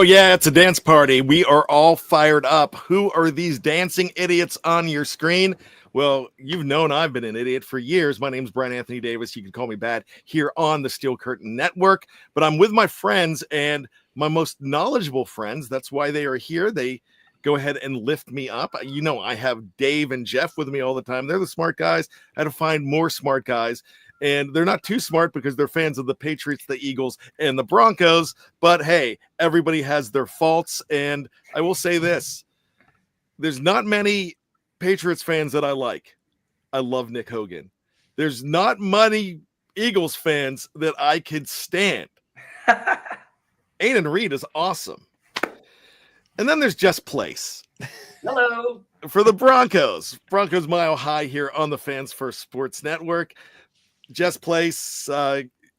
Oh, yeah, it's a dance party. We are all fired up. Who are these dancing idiots on your screen? Well, you've known I've been an idiot for years. My name's Brian Anthony Davis. You can call me Bad here on the Steel Curtain Network. But I'm with my friends and my most knowledgeable friends. That's why they are here. They go ahead and lift me up. You know, I have Dave and Jeff with me all the time. They're the smart guys. I had to find more smart guys. And they're not too smart because they're fans of the Patriots, the Eagles, and the Broncos. But hey, everybody has their faults. And I will say this. There's not many Patriots fans that I like. I love Nick Hogan. There's not many Eagles fans that I could stand. Aiden Reed is awesome. And then there's Jess Place. Hello. For the Broncos. Broncos Mile High here on the Fans First Sports Network. Jess Place,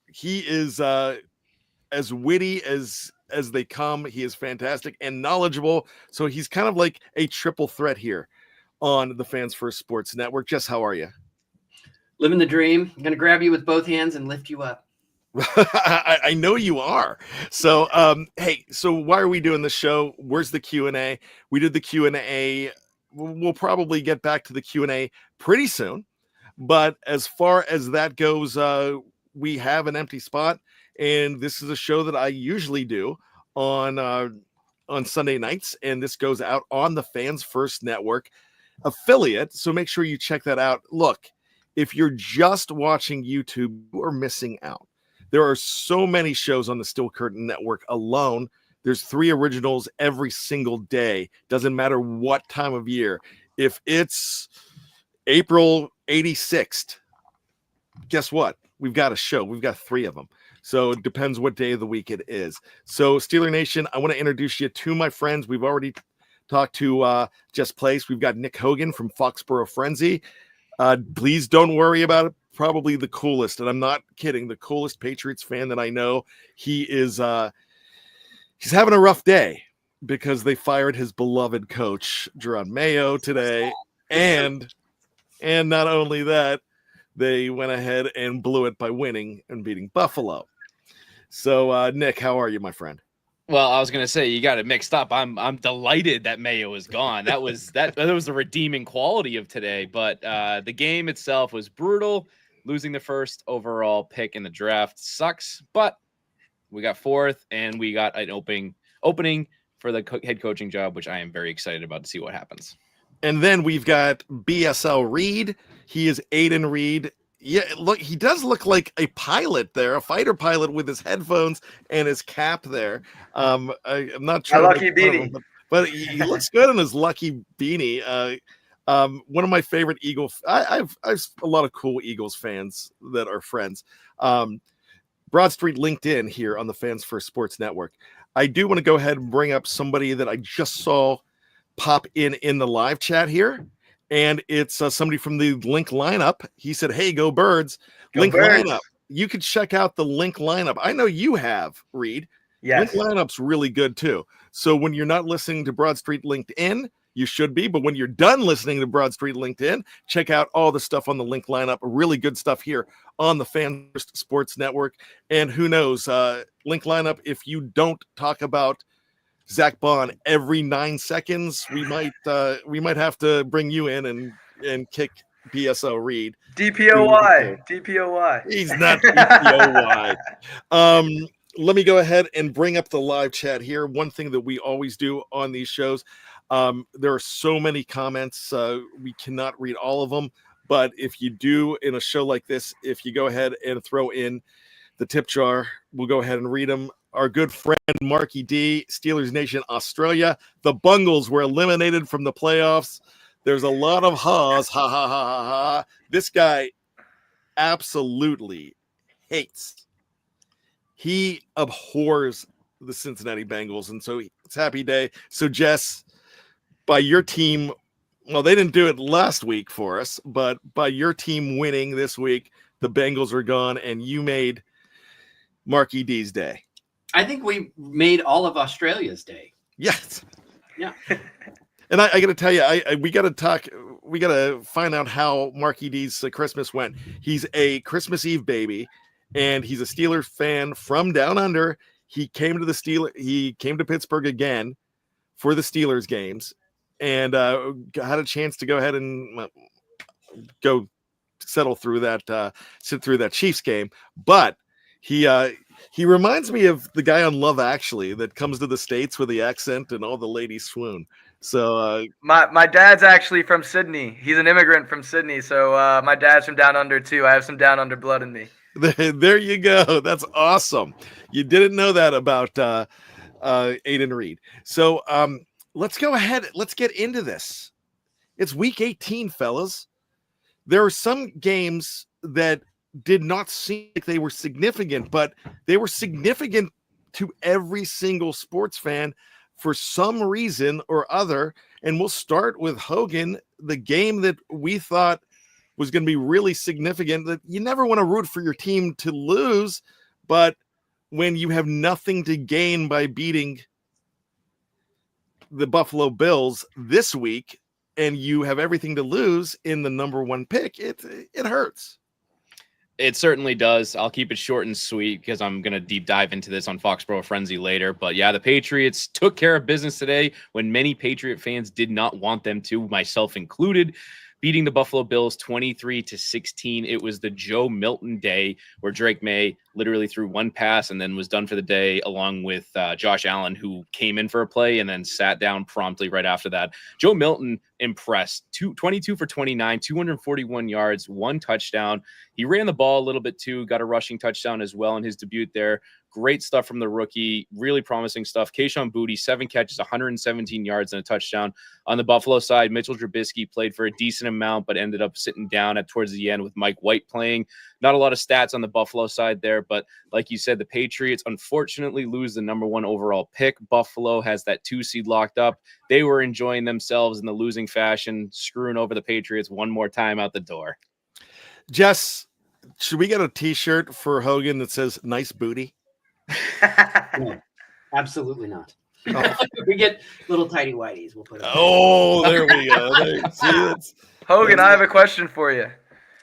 he is as witty as they come. He is fantastic and knowledgeable. So he's kind of like a triple threat here on the Fans First Sports Network. Jess, how are you? Living the dream. I'm going to grab you with both hands and lift you up. I know you are. So, hey, so why are we doing this show? Where's the Q&A? We did the Q&A. We'll probably get back to the Q&A pretty soon. But as far as that goes, we have an empty spot, and this is a show that I usually do on Sunday nights, and this goes out on the Fans First Network affiliate, so make sure you check that out. Look, if you're just watching YouTube, you are missing out. There are so many shows on the Steel Curtain Network alone. There's 3 originals every single day. Doesn't matter what time of year. If it's April 86th, guess what? We've got a show. We've got 3 of them. So it depends what day of the week it is. So Steeler Nation, I want to introduce you to my friends. We've already talked to Jess Place. We've got Nick Hogan from Foxborough Frenzy. Please don't worry about it. Probably the coolest, and I'm not kidding, the coolest Patriots fan that I know. He is he's having a rough day because they fired his beloved coach, Jerome Mayo, today. And not only that, they went ahead and blew it by winning and beating Buffalo. So, Nick, how are you, my friend? Well, I was gonna say you got it mixed up. I'm delighted that Mayo is gone. That was the redeeming quality of today. But the game itself was brutal. Losing the first overall pick in the draft sucks. But we got 4th, and we got an opening for the head coaching job, which I am very excited about to see what happens. And then we've got BSL Reed. He is Aiden Reed. Yeah, look, he does look like a pilot there, a fighter pilot with his headphones and his cap there. I'm not sure. My lucky beanie. But he looks good in his lucky beanie. One of my favorite Eagles. I've a lot of cool Eagles fans that are friends. Broad Street LinkedIn here on the Fans First Sports Network. I do want to go ahead and bring up somebody that I just saw pop in the live chat here. And it's somebody from the Link lineup. He said, hey, go Birds. Link lineup. You could check out the Link lineup. I know you have, Reed. Yes. Link lineup's really good, too. So when you're not listening to Broad Street LinkedIn, you should be. But when you're done listening to Broad Street LinkedIn, check out all the stuff on the Link lineup. Really good stuff here on the Fan First Sports Network. And who knows, Link lineup, if you don't talk about Zach Bond every 9 seconds, we might have to bring you in and kick BSO Reed. DPOY. He's not DPOY. Let me go ahead and bring up the live chat here. One thing that we always do on these shows, there are so many comments. We cannot read all of them, but if you do in a show like this, if you go ahead and throw in the tip jar, we'll go ahead and read them. Our good friend Marky D, Steelers Nation Australia. The Bengals were eliminated from the playoffs. There's a lot of ha's. Ha ha ha ha ha. This guy absolutely hates. He abhors the Cincinnati Bengals, and so it's happy day. So Jess, by your team, well, they didn't do it last week for us, but by your team winning this week, the Bengals are gone, and you made Marky D's day. I think we made all of Australia's day. Yes. Yeah. And I got to tell you, we got to talk. We got to find out how Marky D's Christmas went. He's a Christmas Eve baby, and he's a Steelers fan from down under. he came to Pittsburgh again for the Steelers games, and had a chance to go ahead and go sit through that Chiefs game. But he reminds me of the guy on Love Actually that comes to the States with the accent and all the ladies swoon. So my dad's actually from Sydney. He's an immigrant from Sydney. So my dad's from down under too. I have some down under blood in me. there you go. That's awesome. You didn't know that about Aiden Reed. So let's go ahead. Let's get into this. It's week 18, fellas. There are some games that did not seem like they were significant, but they were significant to every single sports fan for some reason or other. And we'll start with Hogan, the game that we thought was going to be really significant, that you never want to root for your team to lose, but when you have nothing to gain by beating the Buffalo Bills this week, and you have everything to lose in the number one pick, it hurts. It certainly does. I'll keep it short and sweet because I'm going to deep dive into this on Foxborough Frenzy later. But yeah, the Patriots took care of business today when many Patriot fans did not want them to, myself included. Beating the Buffalo Bills 23-16. It was the Joe Milton day where Drake May literally threw one pass and then was done for the day, along with Josh Allen, who came in for a play and then sat down promptly right after that. Joe Milton impressed. 22 for 29, 241 yards, 1 touchdown. He ran the ball a little bit too, got a rushing touchdown as well in his debut there. Great stuff from the rookie. Really promising stuff. Kayshon Boutte, 7 catches, 117 yards and a touchdown. On the Buffalo side, Mitchell Trubisky played for a decent amount, but ended up sitting down towards the end with Mike White playing. Not a lot of stats on the Buffalo side there, but like you said, the Patriots unfortunately lose the number 1 overall pick. Buffalo has that 2 seed locked up. They were enjoying themselves in the losing fashion, screwing over the Patriots one more time out the door. Jess, should we get a t-shirt for Hogan that says "Nice Booty"? No, absolutely not. Oh. We get little tidy whities. We'll put it. Oh, there we go. Hogan, I have a question for you.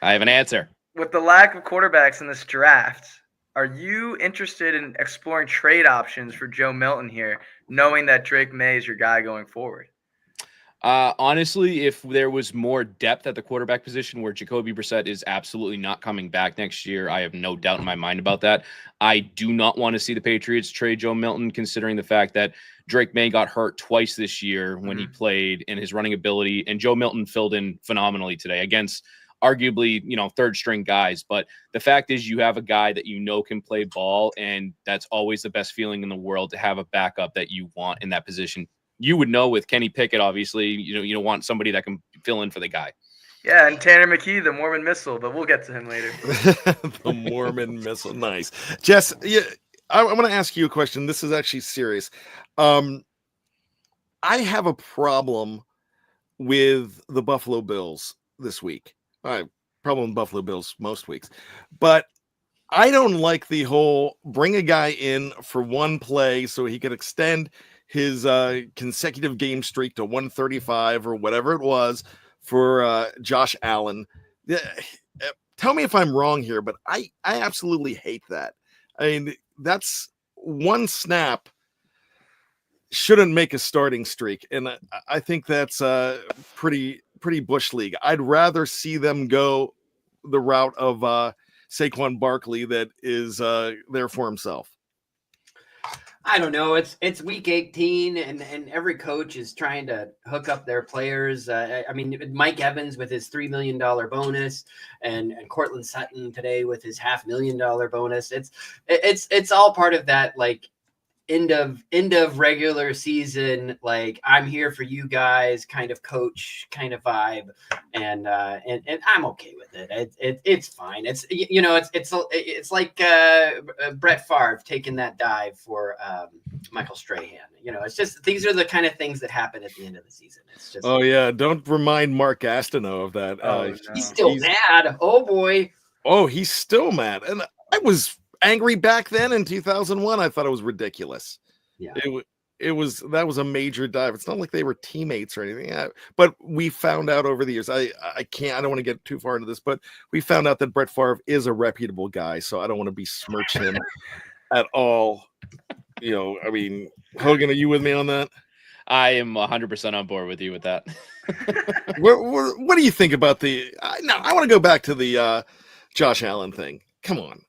I have an answer. With the lack of quarterbacks in this draft, are you interested in exploring trade options for Joe Milton here, knowing that Drake May is your guy going forward? Honestly, if there was more depth at the quarterback position where Jacoby Brissett is absolutely not coming back next year, I have no doubt in my mind about that. I do not want to see the Patriots trade Joe Milton, considering the fact that Drake May got hurt twice this year when he played, and his running ability, and Joe Milton filled in phenomenally today against arguably, third string guys. But the fact is, you have a guy that can play ball, and that's always the best feeling in the world, to have a backup that you want in that position. You would know with Kenny Pickett, obviously, you don't want somebody that can fill in for the guy. Yeah, and Tanner McKee, the Mormon Missile, but we'll get to him later. The Mormon Missile, nice. Jess, yeah, I want to ask you a question. This is actually serious. I have a problem with the Buffalo Bills this week. Problem with Buffalo Bills most weeks, but I don't like the whole bring a guy in for one play so he could extend his consecutive game streak to 135 or whatever it was for Josh Allen. Tell me if I'm wrong here, but I absolutely hate that. I mean, that's one snap shouldn't make a starting streak, and I think that's pretty bush league. I'd rather see them go the route of Saquon Barkley that is there for himself. I don't know. It's week 18, and every coach is trying to hook up their players. I mean, Mike Evans with his $3 million bonus, and Cortland Sutton today with his $500,000 bonus. It's all part of that, like, end of regular season, like, I'm here for you guys kind of coach kind of vibe, and I'm okay with it. It's fine. It's like Brett Favre taking that dive for Michael Strahan. It's just, these are the kind of things that happen at the end of the season. It's just, oh yeah, don't remind Mark Gastineau of that. No. He's still mad. Oh boy. Oh, he's still mad, and I was angry back then in 2001. I thought it was ridiculous. Yeah, that was a major dive. It's not like they were teammates or anything, but we found out over the years. I don't want to get too far into this, but we found out that Brett Favre is a reputable guy, so I don't want to besmirch him at all. I mean, Hogan, are you with me on that? I am 100% on board with you with that. What do you think about the? No, I want to go back to the Josh Allen thing. Come on.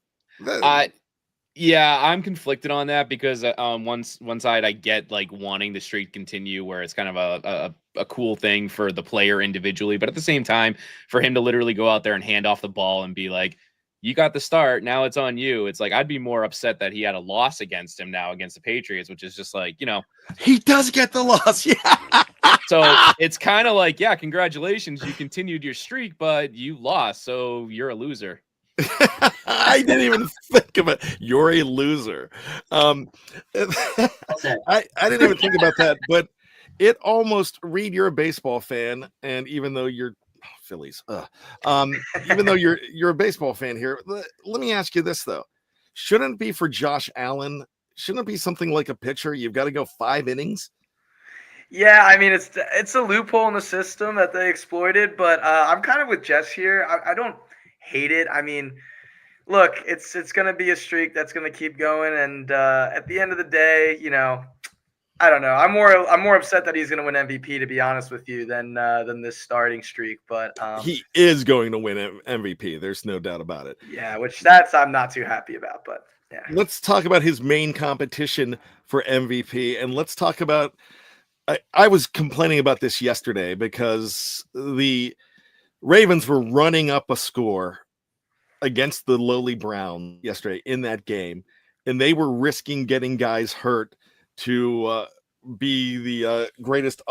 Yeah, I'm conflicted on that because on one side I get like wanting the streak to continue where it's kind of a cool thing for the player individually, but at the same time for him to literally go out there and hand off the ball and be like, you got the start, now it's on you. It's like I'd be more upset that he had a loss against him now against the Patriots, which is just like, he does get the loss. Yeah. So it's kind of like, yeah, congratulations, you continued your streak, but you lost, so you're a loser. I didn't even think of it. You're a loser. I didn't even think about that, but it almost, Reed, you're a baseball fan, and even though you're Phillies, even though you're a baseball fan here, let me ask you this though: shouldn't it be for Josh Allen? Shouldn't it be something like a pitcher? You've got to go 5 innings. Yeah, I mean it's a loophole in the system that they exploited, but I'm kind of with Jess here. I don't hate it. I mean, look, it's going to be a streak that's going to keep going, and at the end of the day, I don't know. I'm more upset that he's going to win MVP, to be honest with you, than this starting streak. But he is going to win MVP. There's no doubt about it. Yeah, which I'm not too happy about. But yeah, let's talk about his main competition for MVP, and let's talk about. I was complaining about this yesterday because the Ravens were running up a score against the lowly Browns yesterday in that game, and they were risking getting guys hurt to be the greatest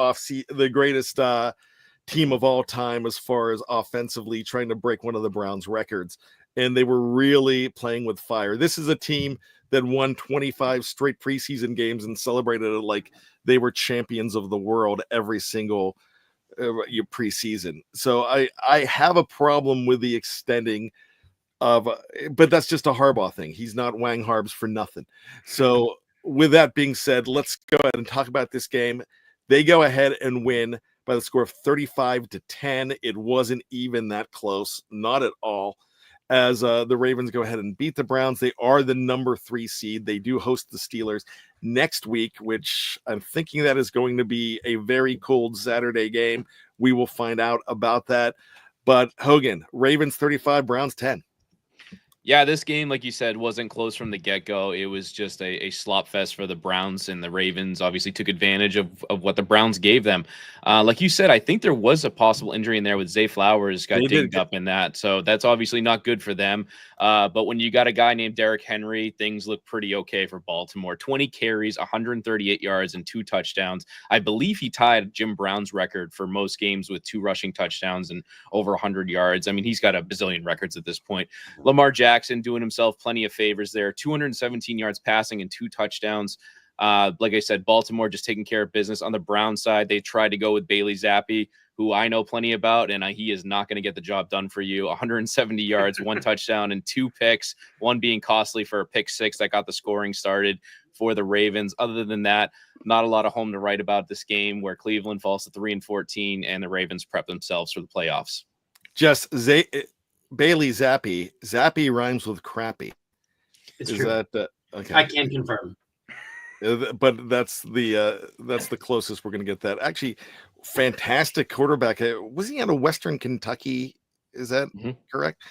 team of all time as far as offensively trying to break one of the Browns' records. And they were really playing with fire. This is a team that won 25 straight preseason games and celebrated it like they were champions of the world every single preseason. So I have a problem with the extending of, but that's just a Harbaugh thing. He's not Wang Harbs for nothing. So with that being said, let's go ahead and talk about this game. They go ahead and win by the score of 35-10. It wasn't even that close, not at all. As the Ravens go ahead and beat the Browns, they are the number 3 seed. They do host the Steelers next week, which I'm thinking that is going to be a very cold Saturday game. We will find out about that. But Hogan, Ravens 35, Browns 10. Yeah, this game, like you said, wasn't close from the get-go. It was just a slop fest for the Browns, and the Ravens obviously took advantage of what the Browns gave them. Like you said, I think there was a possible injury in there with Zay Flowers got dinged up in that. So that's obviously not good for them. But when you got a guy named Derrick Henry, things look pretty okay for Baltimore. 20 carries, 138 yards, and 2 touchdowns. I believe he tied Jim Brown's record for most games with 2 rushing touchdowns and over 100 yards. I mean, he's got a bazillion records at this point. Lamar Jackson doing himself plenty of favors there. 217 yards passing and 2 touchdowns. Like I said, Baltimore just taking care of business. On the Browns side, they tried to go with Bailey Zappi, who I know plenty about, and he is not going to get the job done for you. 170 yards, 1 touchdown, and 2 picks, one being costly for a pick 6 that got the scoring started for the Ravens. Other than that, not a lot of home to write about this game where Cleveland falls to 3-14 and the Ravens prep themselves for the playoffs. Just Bailey Zappi. Zappi rhymes with crappy. It's true. That okay? I can confirm. But that's the closest we're going to get that. Actually, fantastic quarterback. Was he out of Western Kentucky? Is that correct?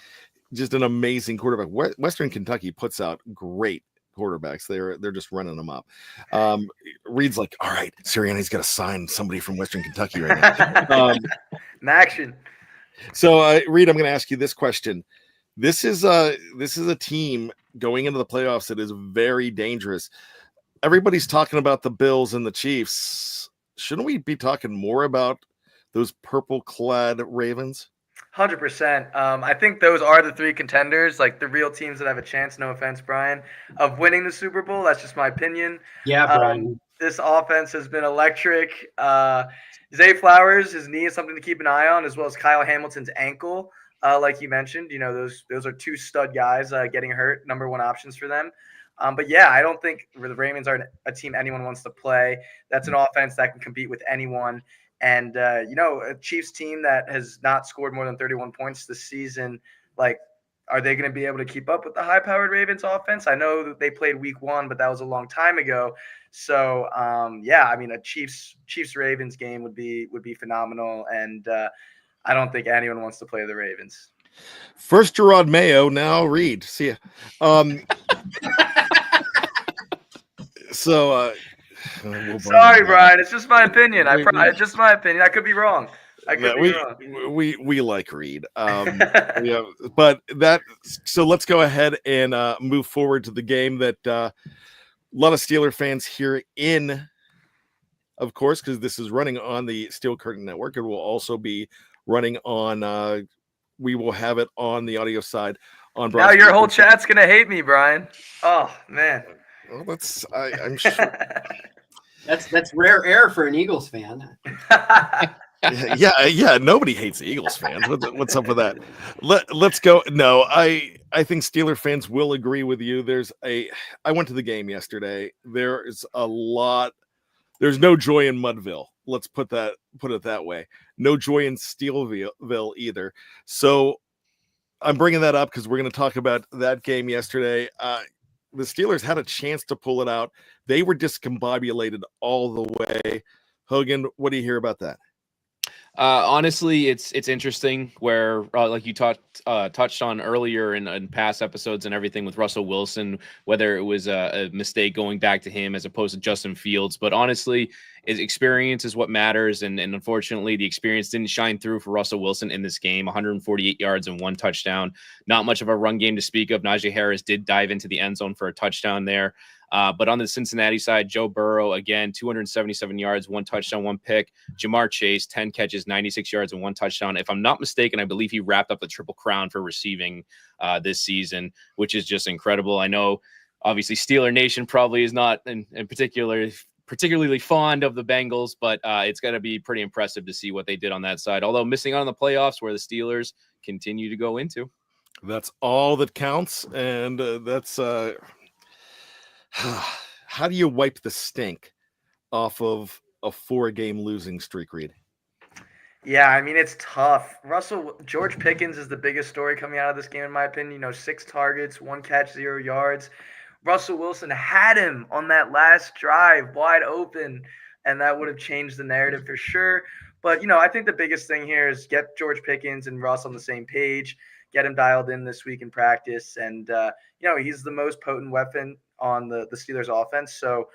Just an amazing quarterback. Western Kentucky puts out great quarterbacks. They're just running them up. Reed's like, all right, Sirianni's got to sign somebody from Western Kentucky right now. In action. So, Reed, I'm going to ask you this question. This is a team going into the playoffs that is very dangerous. Everybody's talking about the Bills and the Chiefs. Shouldn't we be talking more about those purple-clad Ravens? 100%. I think those are the 3 contenders, like the real teams that have a chance, no offense, Brian, of winning the Super Bowl. That's just my opinion. Yeah, Brian. This offense has been electric. Zay Flowers, his knee is something to keep an eye on, as well as Kyle Hamilton's ankle. Like you mentioned, those are 2 stud guys getting hurt, number 1 options for them. But yeah, I don't think the Ravens are a team anyone wants to play. That's an offense that can compete with anyone. And, a Chiefs team that has not scored more than 31 points this season, like, are they going to be able to keep up with the high-powered Ravens offense? I know that they played week 1, but that was a long time ago. So, I mean, a Chiefs-Ravens game would be phenomenal, and I don't think anyone wants to play the Ravens. First Gerard Mayo, now Reed. See ya. Sorry, Brian. It's just my opinion. It's just my opinion. I could be wrong. We like Reed. Yeah, but so let's go ahead and move forward to the game that a lot of Steeler fans here in, of course, because this is running on the Steel Curtain Network. It will also be running on. We will have it on the audio side on. Now your whole chat's gonna hate me, Brian. Oh man. Well, I'm sure. That's rare air for an Eagles fan. Yeah. Nobody hates the Eagles fans. What's up with that? Let's go. No, I think Steeler fans will agree with you. I went to the game yesterday. There's no joy in Mudville. Let's put it that way. No joy in Steelville either. So I'm bringing that up because we're going to talk about that game yesterday. The Steelers had a chance to pull it out. They were discombobulated all the way. Hogan, what do you hear about that? Honestly, it's interesting where like you touched on earlier in past episodes and everything with Russell Wilson, whether it was a mistake going back to him as opposed to Justin Fields. But honestly, his experience is what matters. And unfortunately, the experience didn't shine through for Russell Wilson in this game. 148 yards and 1 touchdown. Not much of a run game to speak of. Najee Harris did dive into the end zone for a touchdown there. But on the Cincinnati side, Joe Burrow, again, 277 yards, 1 touchdown, 1 pick. Jamar Chase, 10 catches, 96 yards, and 1 touchdown. If I'm not mistaken, I believe he wrapped up the Triple Crown for receiving this season, which is just incredible. I know, obviously, Steeler Nation probably is not in particularly fond of the Bengals, but it's got to be pretty impressive to see what they did on that side. Although missing out on the playoffs where the Steelers continue to go into. That's all that counts, and that's how do you wipe the stink off of a 4-game losing streak, Reed? Yeah, I mean, it's tough. George Pickens is the biggest story coming out of this game, in my opinion. 6 targets, 1 catch, 0 yards. Russell Wilson had him on that last drive wide open, and that would have changed the narrative for sure. But, I think the biggest thing here is get George Pickens and Russ on the same page, get him dialed in this week in practice. And, he's the most potent weapon on the Steelers offense. So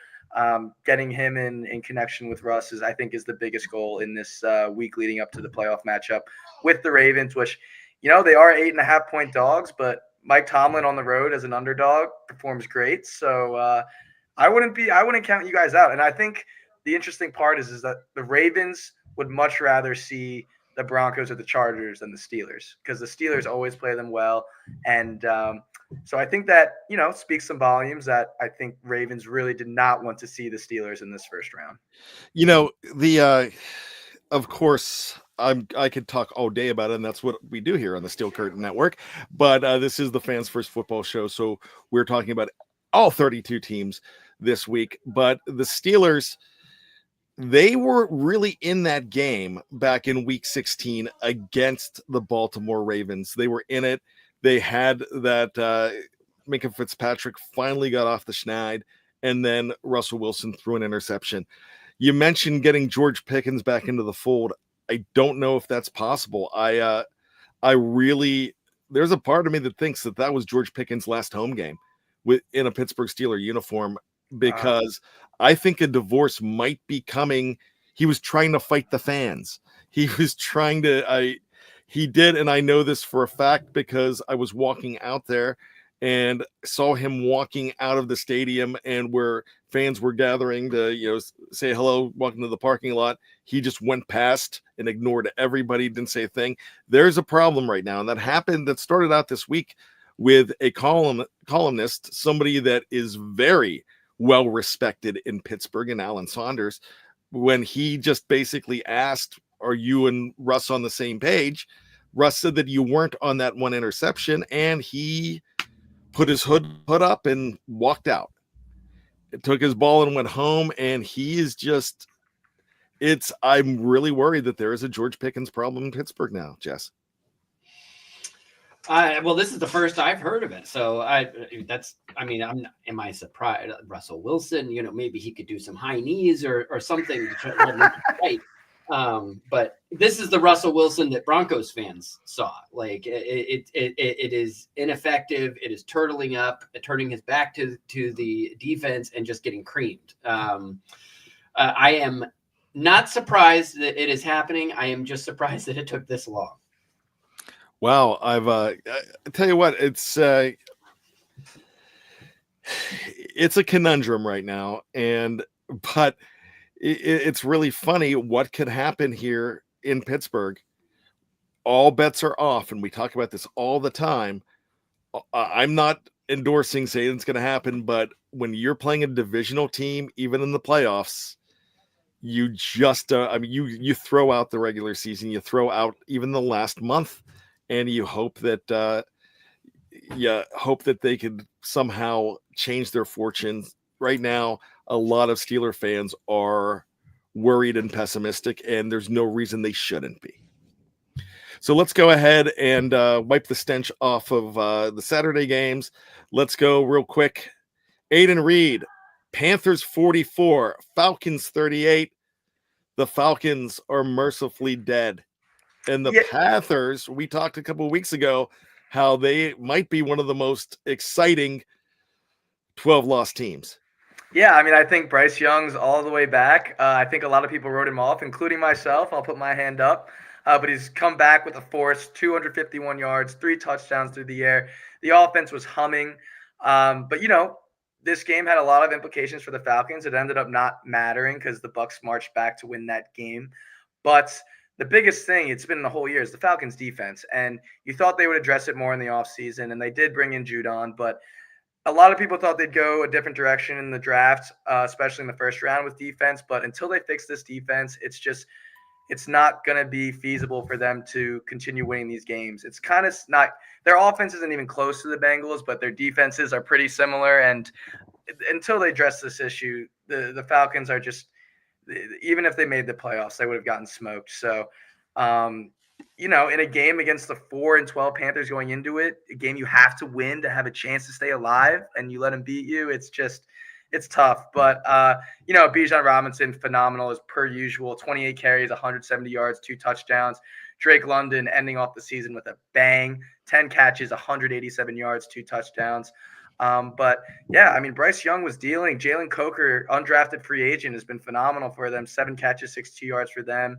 getting him in connection with Russ is the biggest goal in this week leading up to the playoff matchup with the Ravens, which, they are 8.5-point dogs, but Mike Tomlin on the road as an underdog performs great. So I wouldn't count you guys out. And I think the interesting part is that the Ravens would much rather see the Broncos or the Chargers than the Steelers, because the Steelers always play them well. And so I think that, speaks some volumes that I think Ravens really did not want to see the Steelers in this first round. Of course, I could talk all day about it, and that's what we do here on the Steel Curtain Network. But this is the Fans First Football Show, so we're talking about all 32 teams this week. But the Steelers, they were really in that game back in Week 16 against the Baltimore Ravens. They were in it. They had that Minka Fitzpatrick finally got off the schneid, and then Russell Wilson threw an interception. You mentioned getting George Pickens back into the fold. I don't know if that's possible. I really, there's a part of me that thinks that was George Pickens' last home game in a Pittsburgh Steeler uniform, because I think a divorce might be coming. He was trying to fight the fans. He was trying to, he did. And I know this for a fact because I was walking out there and saw him walking out of the stadium, and where fans were gathering to, say hello, welcome to the parking lot. He just went past and ignored everybody, didn't say a thing. There's a problem right now. And that started out this week with a columnist, somebody that is very well respected in Pittsburgh, and Alan Saunders, when he just basically asked, are you and Russ on the same page? Russ said that you weren't on that one interception, and he put his hood up and walked out. It took his ball and went home, and he is just, I'm really worried that there is a George Pickens problem in Pittsburgh now, Jess. Well, this is the first I've heard of it. So am I surprised? Russell Wilson, maybe he could do some high knees or something to try to fight. But this is the Russell Wilson that Broncos fans saw. Like it is ineffective. It is turtling up, turning his back to the defense and just getting creamed. I am not surprised that it is happening. I am just surprised that it took this long. Wow, I tell you what, it's a conundrum right now, but it's really funny what could happen here in Pittsburgh. All bets are off, and we talk about this all the time. I'm not endorsing saying it's going to happen, but when you're playing a divisional team, even in the playoffs, you just you throw out the regular season, you throw out even the last month, and you hope that they could somehow change their fortunes. Right now, a lot of Steeler fans are worried and pessimistic, and there's no reason they shouldn't be. So let's go ahead and wipe the stench off of the Saturday games. Let's go real quick. Aiden Reed, Panthers 44, Falcons 38. The Falcons are mercifully dead. And the Panthers, we talked a couple of weeks ago how they might be one of the most exciting 12-loss teams. Yeah, I mean, I think Bryce Young's all the way back. I think a lot of people wrote him off, including myself. I'll put my hand up. But he's come back with a force, 251 yards, 3 touchdowns through the air. The offense was humming. But, this game had a lot of implications for the Falcons. It ended up not mattering because the Bucs marched back to win that game. But the biggest thing, it's been the whole year, is the Falcons' defense. And you thought they would address it more in the offseason, and they did bring in Judon. But a lot of people thought they'd go a different direction in the draft, especially in the first round with defense. But until they fix this defense, it's not going to be feasible for them to continue winning these games. It's kind of not – their offense isn't even close to the Bengals, but their defenses are pretty similar. And until they address this issue, the Falcons are just – even if they made the playoffs, they would have gotten smoked. So, in a game against the 4-12 Panthers going into it, a game you have to win to have a chance to stay alive, and you let them beat you, it's tough. But, Bijan Robinson, phenomenal as per usual. 28 carries, 170 yards, 2 touchdowns. Drake London ending off the season with a bang. 10 catches, 187 yards, 2 touchdowns. Bryce Young was dealing. Jalen Coker, undrafted free agent, has been phenomenal for them. 7 catches, 62 yards for them.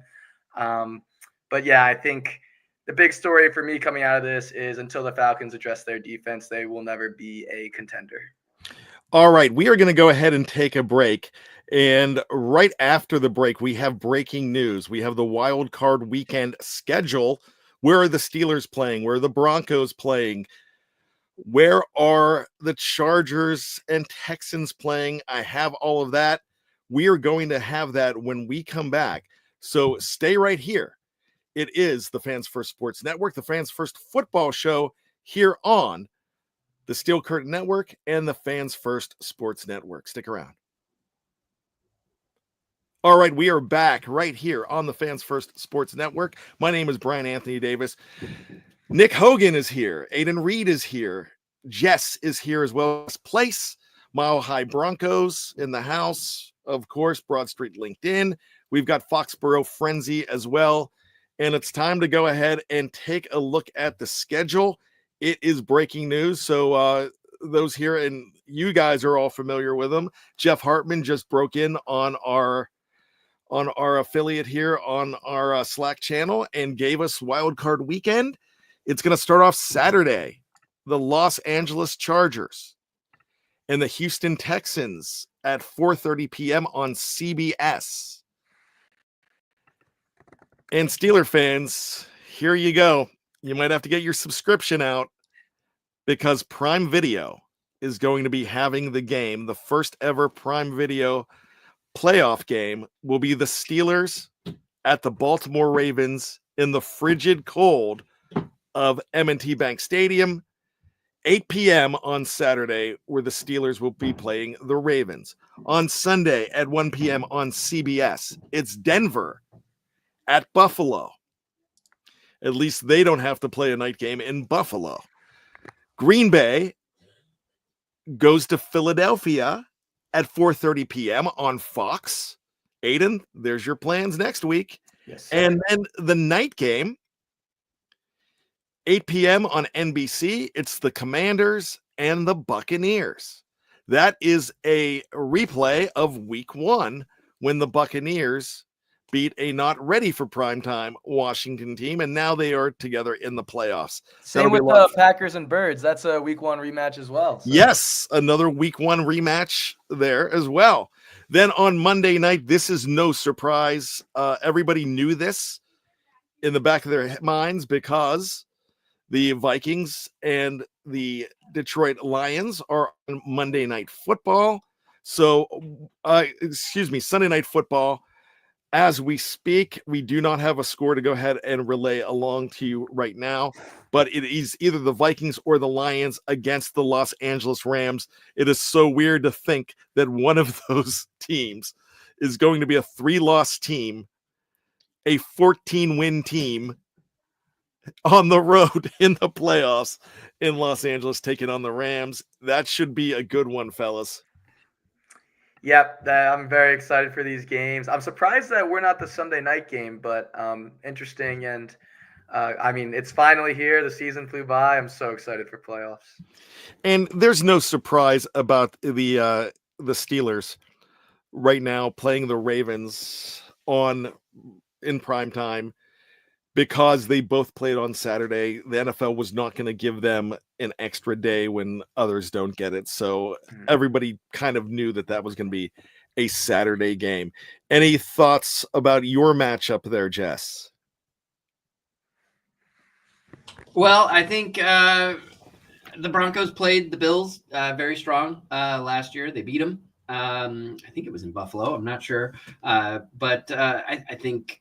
I think the big story for me coming out of this is until the Falcons address their defense, they will never be a contender. All right, we are going to go ahead and take a break. And right after the break, we have breaking news. We have the wild card weekend schedule. Where are the Steelers playing? Where are the Broncos playing? Where are the Chargers and Texans playing? I have all of that. We are going to have that when we come back. So stay right here. It is the Fans First Sports Network, the Fans First Football Show here on the Steel Curtain Network and the Fans First Sports Network. Stick around. All right, we are back right here on the Fans First Sports Network. My name is Brian Anthony Davis. Nick Hogan is here. Aiden Reed is here. Jess is here as well as Place. Mile High Broncos in the house. Of course, Broad Street LinkedIn. We've got Foxborough Frenzy as well. And it's time to go ahead and take a look at the schedule. It is breaking news. So those here, and you guys are all familiar with them. Jeff Hartman just broke in on our affiliate here on our Slack channel and gave us Wild Card Weekend. It's going to start off Saturday. The Los Angeles Chargers and the Houston Texans at 4:30 p.m. on CBS. And Steeler fans, here you go. You might have to get your subscription out because Prime Video is going to be having the game. The first ever Prime Video playoff game will be the Steelers at the Baltimore Ravens in the frigid cold of M&T Bank Stadium. 8 p.m. on Saturday, where the Steelers will be playing the Ravens. On Sunday at 1 p.m. on CBS, it's Denver at Buffalo. At least they don't have to play a night game in Buffalo. Green Bay goes to Philadelphia at 4:30 p.m. on Fox. Aiden, there's your plans next week. Yes, sir. And then the night game, 8 p.m. on NBC, it's the Commanders and the Buccaneers. That is a replay of week 1 when the Buccaneers beat a not ready for primetime Washington team, and now they are together in the playoffs. Same with the Packers and Birds. That's a week 1 rematch as well. So. Yes, another week 1 rematch there as well. Then on Monday night, this is no surprise. Everybody knew this in the back of their minds because the Vikings and the Detroit Lions are on Monday Night Football. So, Sunday Night Football. As we speak, we do not have a score to go ahead and relay along to you right now, but it is either the Vikings or the Lions against the Los Angeles Rams. It is so weird to think that one of those teams is going to be a 3-loss team, a 14-win team on the road in the playoffs in Los Angeles, taking on the Rams. That should be a good one, fellas. Yep, I'm very excited for these games. I'm surprised that we're not the Sunday night game, but interesting. And I mean, it's finally here. The season flew by. I'm so excited for playoffs. And there's no surprise about the Steelers right now playing the Ravens in prime time because they both played on Saturday. The NFL was not going to give them an extra day when others don't get it. So everybody kind of knew that was going to be a Saturday game. Any thoughts about your matchup there, Jess? Well, I think the Broncos played the Bills very strong last year. They beat them. I think it was in Buffalo. I'm not sure. But I think,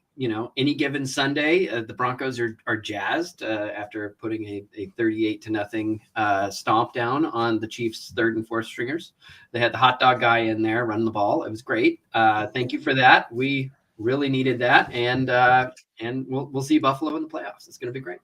any given Sunday, the Broncos are jazzed after putting a 38-0 stomp down on the Chiefs' third and fourth stringers. They had the hot dog guy in there running the ball. It was great. Thank you for that. We really needed that, and we'll see Buffalo in the playoffs. It's going to be great.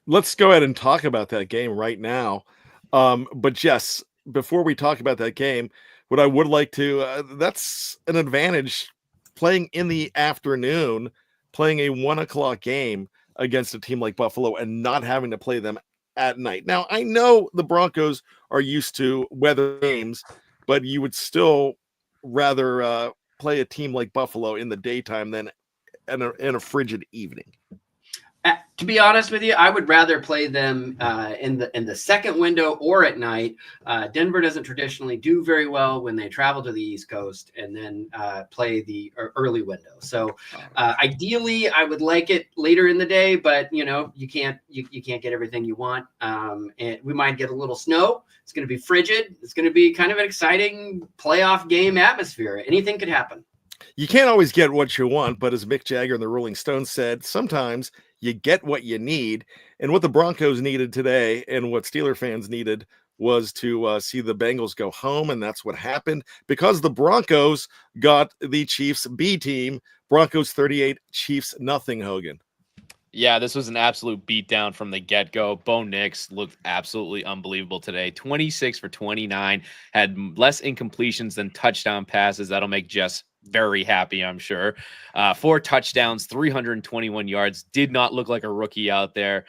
Let's go ahead and talk about that game right now. But Jess, before we talk about that game, what I would like to that's an advantage playing in the afternoon. Playing a 1:00 game against a team like Buffalo and not having to play them at night. Now, I know the Broncos are used to weather games, but you would still rather play a team like Buffalo in the daytime than in a frigid evening. To be honest with you, I would rather play them in the second window or at night. Denver doesn't traditionally do very well when they travel to the East Coast and then play the early window. So ideally, I would like it later in the day, but you can't get everything you want. And we might get a little snow. It's going to be frigid. It's going to be kind of an exciting playoff game atmosphere. Anything could happen. You can't always get what you want, but as Mick Jagger and the Rolling Stones said, sometimes you get what you need. And what the Broncos needed today and what Steeler fans needed was to see the Bengals go home, and that's what happened because the Broncos got the Chiefs B team. Broncos 38, Chiefs nothing, Hogan. Yeah, this was an absolute beatdown from the get-go. Bo Nix looked absolutely unbelievable today. 26 for 29, had less incompletions than touchdown passes. That'll make Jess very happy, I'm sure. 4 touchdowns, 321 yards. Did not look like a rookie out there.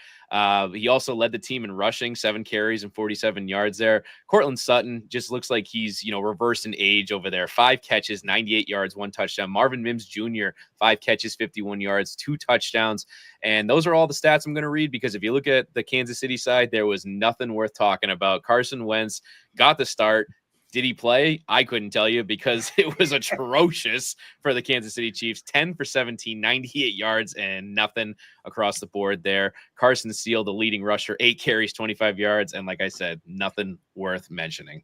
He also led the team in rushing, 7 carries and 47 yards there. Cortland Sutton just looks like he's, reversed in age over there. 5 catches, 98 yards, 1 touchdown. Marvin Mims Jr., 5 catches, 51 yards, 2 touchdowns. And those are all the stats I'm going to read because if you look at the Kansas City side, there was nothing worth talking about. Carson Wentz got the start. Did he play? I couldn't tell you because it was atrocious for the Kansas City Chiefs. 10 for 17, 98 yards and nothing across the board there. Carson Steele, the leading rusher, 8 carries, 25 yards. And like I said, nothing worth mentioning.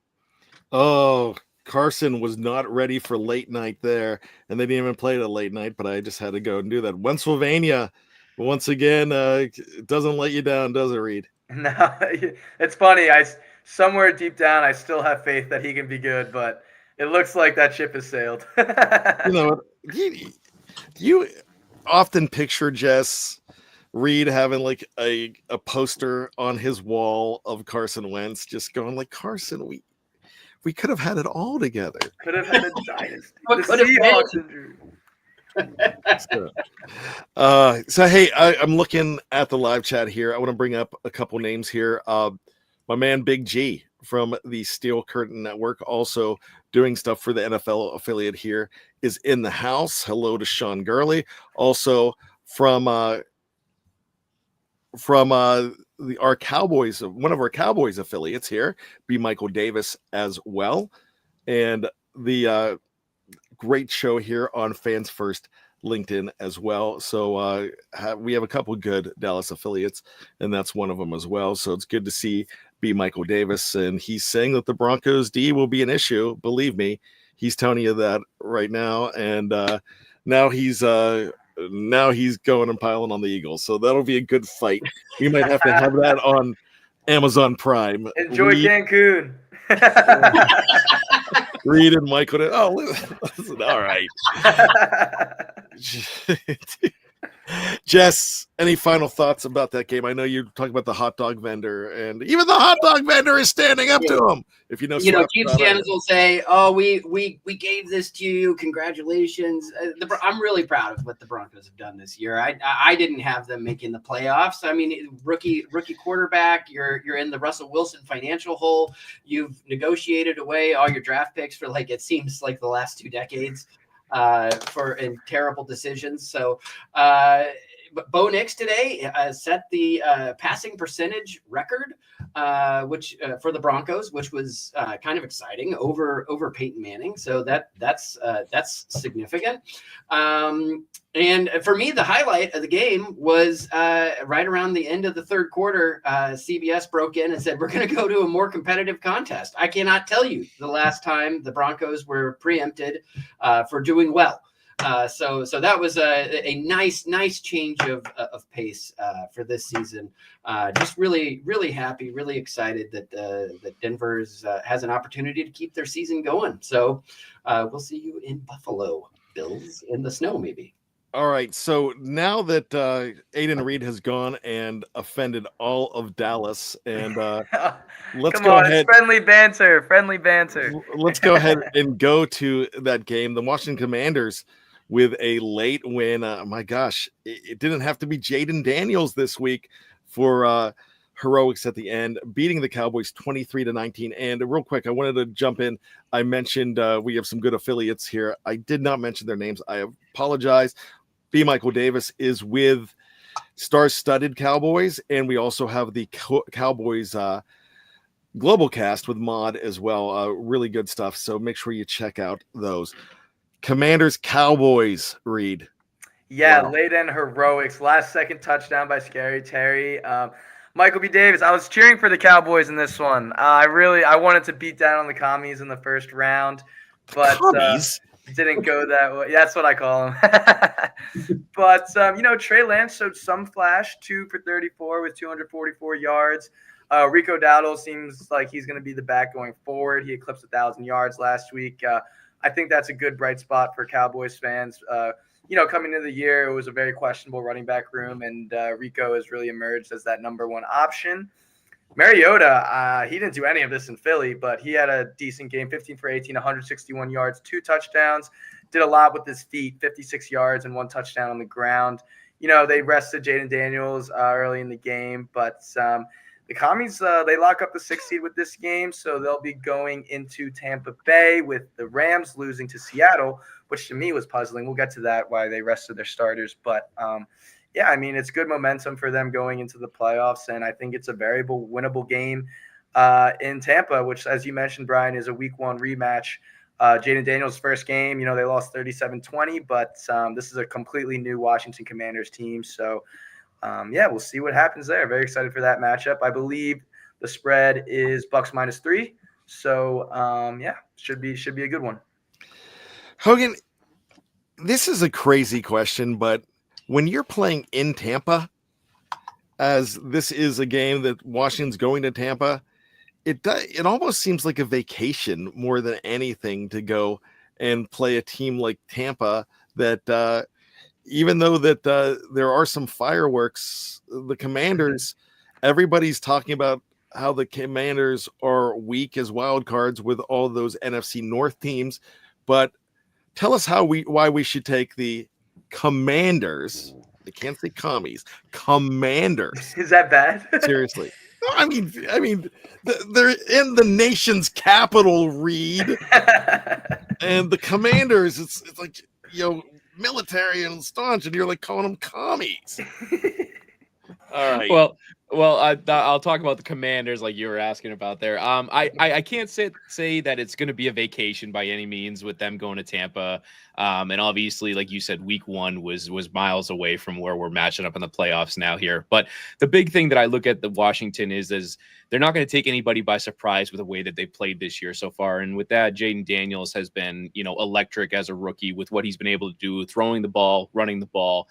Oh, Carson was not ready for late night there. And they didn't even play it at late night, but I just had to go and do that. Pennsylvania, once again, it doesn't let you down, does it, Reed? No, it's funny. Somewhere deep down, I still have faith that he can be good, but it looks like that ship has sailed. You often picture Jess Reed having like a poster on his wall of Carson Wentz, just going like, Carson, we could have had it all together. Could have had a dynasty. What The could have Seahawks been? injury. So hey, I'm looking at the live chat here. I want to bring up a couple names here. My man Big G from the Steel Curtain Network, also doing stuff for the NFL affiliate here, is in the house. Hello to Sean Gurley. Also from our Cowboys, one of our Cowboys affiliates here, be Michael Davis as well, and the great show here on Fans First LinkedIn as well. So we have a couple good Dallas affiliates, and that's one of them as well. So it's good to see B. Michael Davis, and he's saying that the Broncos D will be an issue. Believe me, he's telling you that right now, and now he's going and piling on the Eagles. So that'll be a good fight. We might have to have that on Amazon Prime. Enjoy Cancun. Reed and Michael. Oh, listen, all right. Jess, any final thoughts about that game? I know you're talking about the hot dog vendor, and even the hot dog vendor is standing up to him. If you know, Chief Janice will say, "Oh, we gave this to you. Congratulations!" I'm really proud of what the Broncos have done this year. I didn't have them making the playoffs. I mean, rookie quarterback. You're in the Russell Wilson financial hole. You've negotiated away all your draft picks for it seems like the last 2 decades. In terrible decisions. So Bo Nix today set the passing percentage record, which for the Broncos, which was kind of exciting over Peyton Manning. So that's significant. And for me, the highlight of the game was right around the end of the third quarter. CBS broke in and said, "We're going to go to a more competitive contest." I cannot tell you the last time the Broncos were preempted for doing well. So that was a nice change of pace for this season. Just really happy, really excited that Denver's has an opportunity to keep their season going. So we'll see you in Buffalo, Bills, in the snow maybe. All right, so now that Aiden Reed has gone and offended all of Dallas, and let's go ahead. It's friendly banter. Let's go ahead and go to that game. The Washington Commanders with a late win. My gosh, it didn't have to be Jaden Daniels this week for heroics at the end, beating the Cowboys 23-19. And real quick, I wanted to jump in. I mentioned we have some good affiliates here. I did not mention their names. I apologize. B. Michael Davis is with Star-Studded Cowboys, and we also have the Cowboys Global Cast with Mod as well. Really good stuff. So make sure you check out those. Commanders Cowboys, Reed. Yeah, wow. Late end heroics. Last second touchdown by Scary Terry. Michael B. Davis. I was cheering for the Cowboys in this one. I wanted to beat down on the commies in the first round, but didn't go that way. That's what I call them. But Trey Lance showed some flash, 2 for 34 with 244 yards. Rico Dowdle seems like he's going to be the back going forward. He eclipsed 1,000 yards last week. I think that's a good bright spot for Cowboys fans. Coming into the year, it was a very questionable running back room, and Rico has really emerged as that number one option. Mariota, he didn't do any of this in Philly, but he had a decent game, 15 for 18, 161 yards, 2 touchdowns, did a lot with his feet, 56 yards and 1 touchdown on the ground. They rested Jaden Daniels early in the game, but the Commies, they lock up the 6th seed with this game, so they'll be going into Tampa Bay with the Rams losing to Seattle, which to me was puzzling. We'll get to that, why they rested their starters, but it's good momentum for them going into the playoffs, and I think it's a very winnable game in Tampa, which, as you mentioned, Brian, is a Week 1 rematch. Jaden Daniels' first game, they lost 37-20, but this is a completely new Washington Commanders team, so we'll see what happens there. Very excited for that matchup. I believe the spread is Bucks -3, so should be a good one. Hogan, this is a crazy question, but when you're playing in Tampa, as this is a game that Washington's going to Tampa, it almost seems like a vacation more than anything to go and play a team like Tampa that even though that there are some fireworks, the Commanders, everybody's talking about how the Commanders are weak as wild cards with all those NFC North teams. But tell us why we should take the Commanders. I can't say commies. Commanders. Is that bad? Seriously. No, I mean, they're in the nation's capital, Reed, and the Commanders. It's like, military and staunch, and you're like calling them commies. All right. Well, I'll talk about the Commanders like you were asking about there. I can't say that it's going to be a vacation by any means with them going to Tampa. And obviously, like you said, week 1 was miles away from where we're matching up in the playoffs now here. But the big thing that I look at the Washington is they're not going to take anybody by surprise with the way that they played this year so far. And with that, Jaden Daniels has been, electric as a rookie with what he's been able to do, throwing the ball, running the ball.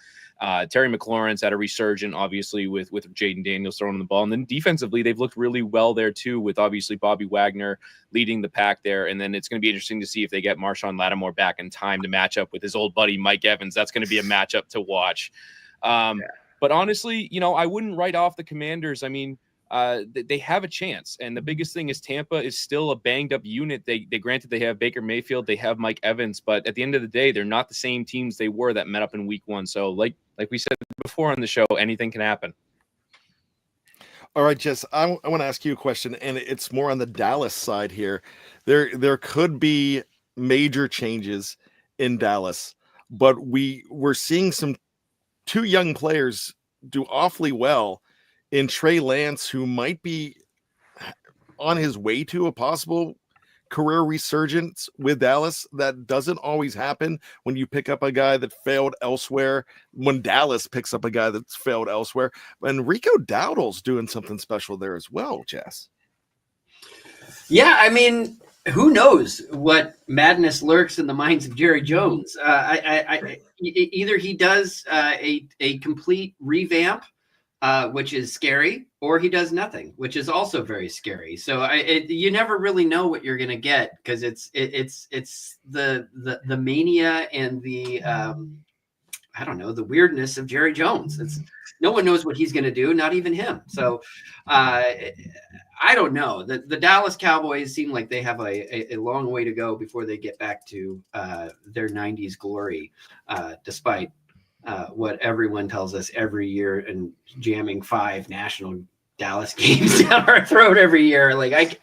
Terry McLaurin's had a resurgent, obviously, with Jaden Daniels throwing the ball. And then defensively, they've looked really well there, too, with obviously Bobby Wagner leading the pack there. And then it's going to be interesting to see if they get Marshawn Lattimore back in time to match up with his old buddy Mike Evans. That's going to be a matchup to watch. But honestly, I wouldn't write off the Commanders. I mean, they have a chance. And the biggest thing is Tampa is still a banged up unit. They granted they have Baker Mayfield, they have Mike Evans, but at the end of the day, they're not the same teams they were that met up in week 1. So like we said before on the show, anything can happen. All right, Jess, I want to ask you a question, and it's more on the Dallas side here. There could be major changes in Dallas, but we're seeing two young players do awfully well in Trey Lance, who might be on his way to a possible career resurgence with Dallas. That doesn't always happen when you pick up a guy that failed elsewhere, when Dallas picks up a guy that's failed elsewhere. And Rico Dowdle's doing something special there as well, Jess. Yeah, I mean, who knows what madness lurks in the minds of Jerry Jones. Either he does a complete revamp, which is scary, or he does nothing, which is also very scary. So you never really know what you're going to get, because it's the mania and the I don't know, the weirdness of Jerry Jones. No one knows what he's going to do, not even him. So I don't know. The Dallas Cowboys seem like they have a long way to go before they get back to their 90s glory, despite what everyone tells us every year and jamming 5 national Dallas games down our throat every year. Like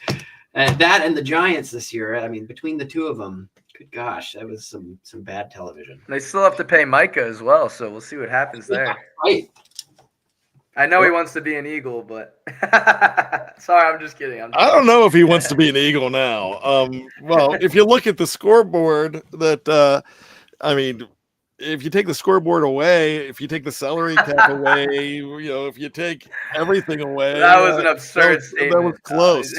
that and the Giants this year. I mean, between the two of them, good gosh, that was some bad television. They still have to pay Micah as well, so we'll see what happens there. Yeah, right. I know he wants to be an Eagle, but sorry, I'm just kidding. I don't know if he wants to be an Eagle now. Well, if you look at the scoreboard, if you take the scoreboard away, if you take the salary cap away, if you take everything away, that was an absurd statement. That was close.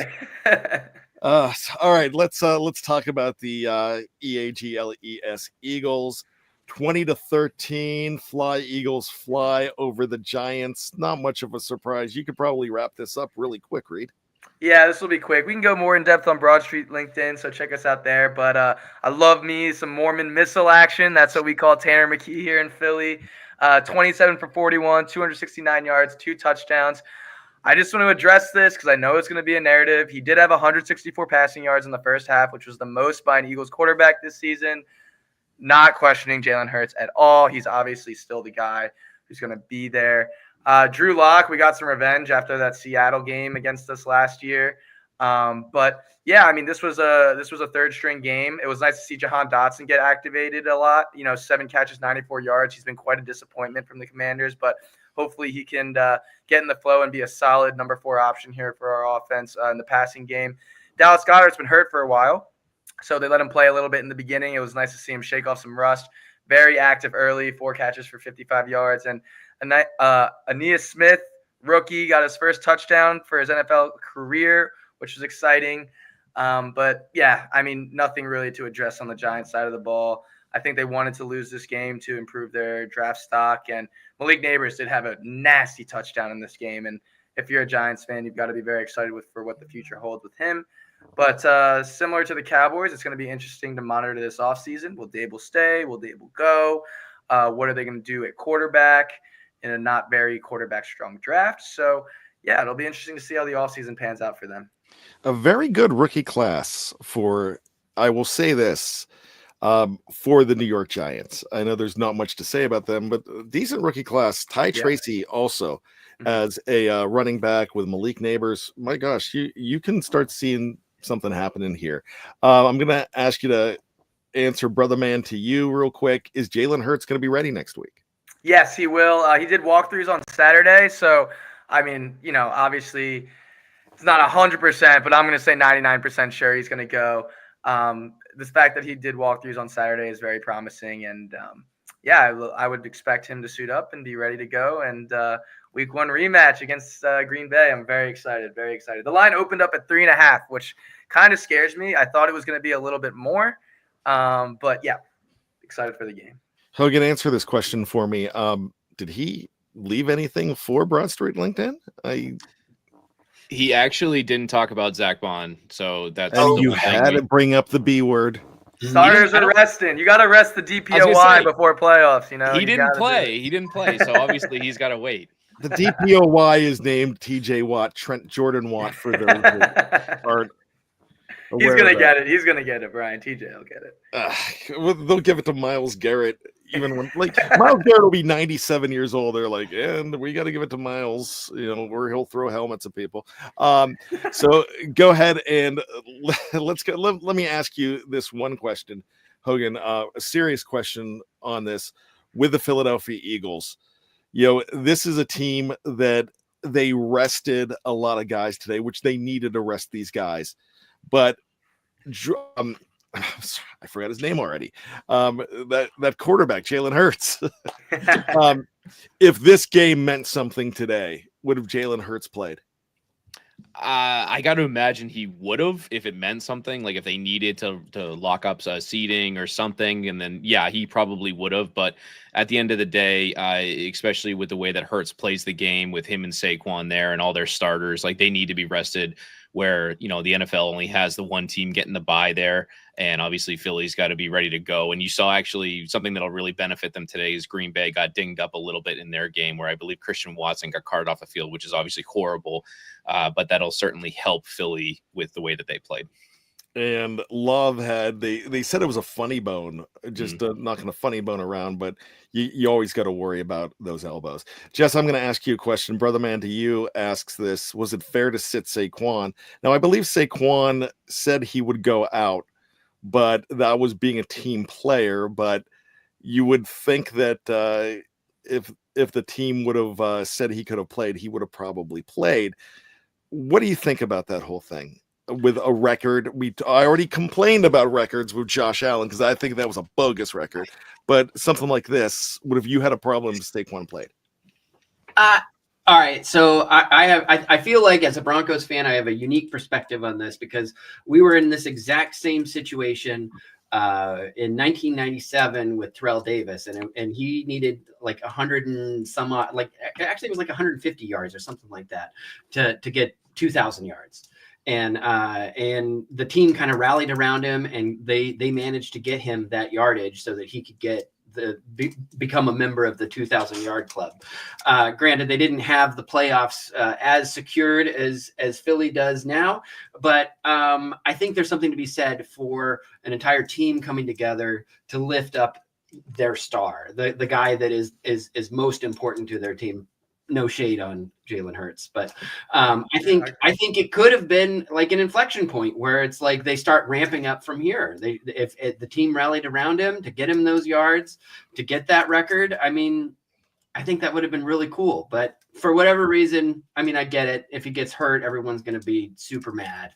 All right, let's talk about the EAGLES Eagles. 20-13, fly Eagles fly over the Giants. Not much of a surprise. You could probably wrap this up really quick, Reed. Yeah, this will be quick. We can go more in depth on Broad Street LinkedIn, so check us out there. But I love me some Mormon missile action. That's what we call Tanner McKee here in Philly. 27 for 41, 269 yards, 2 touchdowns. I just want to address this because I know it's going to be a narrative. He did have 164 passing yards in the first half, which was the most by an Eagles quarterback this season. Not questioning Jalen Hurts at all. He's obviously still the guy who's going to be there. Drew Lock, we got some revenge after that Seattle game against us last year. But yeah, I mean, this was a third string game. It was nice to see Jahan Dotson get activated a lot. 7 catches, 94 yards. He's been quite a disappointment from the Commanders, but hopefully he can get in the flow and be a solid number 4 option here for our offense in the passing game. Dallas Goedert's been hurt for a while, so they let him play a little bit in the beginning. It was nice to see him shake off some rust. Very active early, 4 catches for 55 yards. And Aeneas Smith, rookie, got his first touchdown for his NFL career, which was exciting. But yeah, I mean, nothing really to address on the Giants side of the ball. I think they wanted to lose this game to improve their draft stock. And Malik Neighbors did have a nasty touchdown in this game. And if you're a Giants fan, you've got to be very excited for what the future holds with him. But similar to the Cowboys, it's going to be interesting to monitor this offseason. Will Dable stay? Will Dable go? What are they going to do at quarterback in a not very quarterback strong draft? So, yeah, it'll be interesting to see how the offseason pans out for them. A very good rookie class for, I will say this, for the New York Giants. I know there's not much to say about them, but decent rookie class. Ty Tracy also as a running back with Malik Neighbors. My gosh, you can start seeing something happening here. I'm going to ask you to answer, brother man, to you real quick. Is Jalen Hurts going to be ready next week? Yes, he will. He did walkthroughs on Saturday. So, I mean, obviously it's not 100%, but I'm going to say 99% sure he's going to go. The fact that he did walkthroughs on Saturday is very promising. And, I would expect him to suit up and be ready to go. And week 1 rematch against Green Bay. I'm very excited, very excited. The line opened up at 3.5, which kind of scares me. I thought it was going to be a little bit more. But, yeah, excited for the game. Hogan, answer this question for me. Did he leave anything for Broad Street LinkedIn? He actually didn't talk about Zach Bond, so that's. And you had to bring up the B word. Starters are resting. You got to rest the DPOY before playoffs. He didn't play. He didn't play, so obviously he's got to wait. The DPOY is named TJ Watt, Trent Jordan Watt for those that aren't. He's gonna get it. He's gonna get it, Brian. TJ will get it. They'll give it to Myles Garrett, even when Myles Garrett will be 97 years old. They're like, and we got to give it to Myles, where he'll throw helmets at people. So go ahead and let's go. Let me ask you this one question, Hogan. A serious question on this with the Philadelphia Eagles. This is a team that they rested a lot of guys today, which they needed to rest these guys. But I forgot his name already. That quarterback, Jalen Hurts. If this game meant something today, would have Jalen Hurts played? I got to imagine he would have if it meant something, like if they needed to lock up seating or something, and then he probably would have. But at the end of the day, especially with the way that Hurts plays the game with him and Saquon there and all their starters, like they need to be rested. Where the NFL only has the one team getting the bye there, and obviously Philly's got to be ready to go. And you saw actually something that'll really benefit them today is Green Bay got dinged up a little bit in their game, where I believe Christian Watson got carted off the field, which is obviously horrible, but that'll certainly help Philly with the way that they played. And Love had they said it was a funny bone, just knocking a funny bone around, but you always got to worry about those elbows. Jess, I'm going to ask you a question. Brother man to you asks this: was it fair to sit Saquon? Now I believe Saquon said he would go out, but that was being a team player. But you would think that if the team would have said he could have played, he would have probably played. What do you think about that whole thing? With a record, I already complained about records with Josh Allen because I think that was a bogus record. But something like this, what if you had a problem if Saquon played? All right, so I feel like as a Broncos fan, I have a unique perspective on this because we were in this exact same situation in 1997 with Terrell Davis, and he needed like 100 and some odd, like actually it was like 150 yards or something like that to get 2,000 yards. And the team kind of rallied around him, and they managed to get him that yardage so that he could become a member of the 2,000-yard club. Granted, they didn't have the playoffs as secured as Philly does now, but I think there's something to be said for an entire team coming together to lift up their star, the guy that is most important to their team. No shade on Jalen Hurts, but I think it could have been like an inflection point where it's like they start ramping up from here. If the team rallied around him to get him those yards, to get that record, I mean, I think that would have been really cool. But for whatever reason, I mean, I get it. If he gets hurt, everyone's going to be super mad.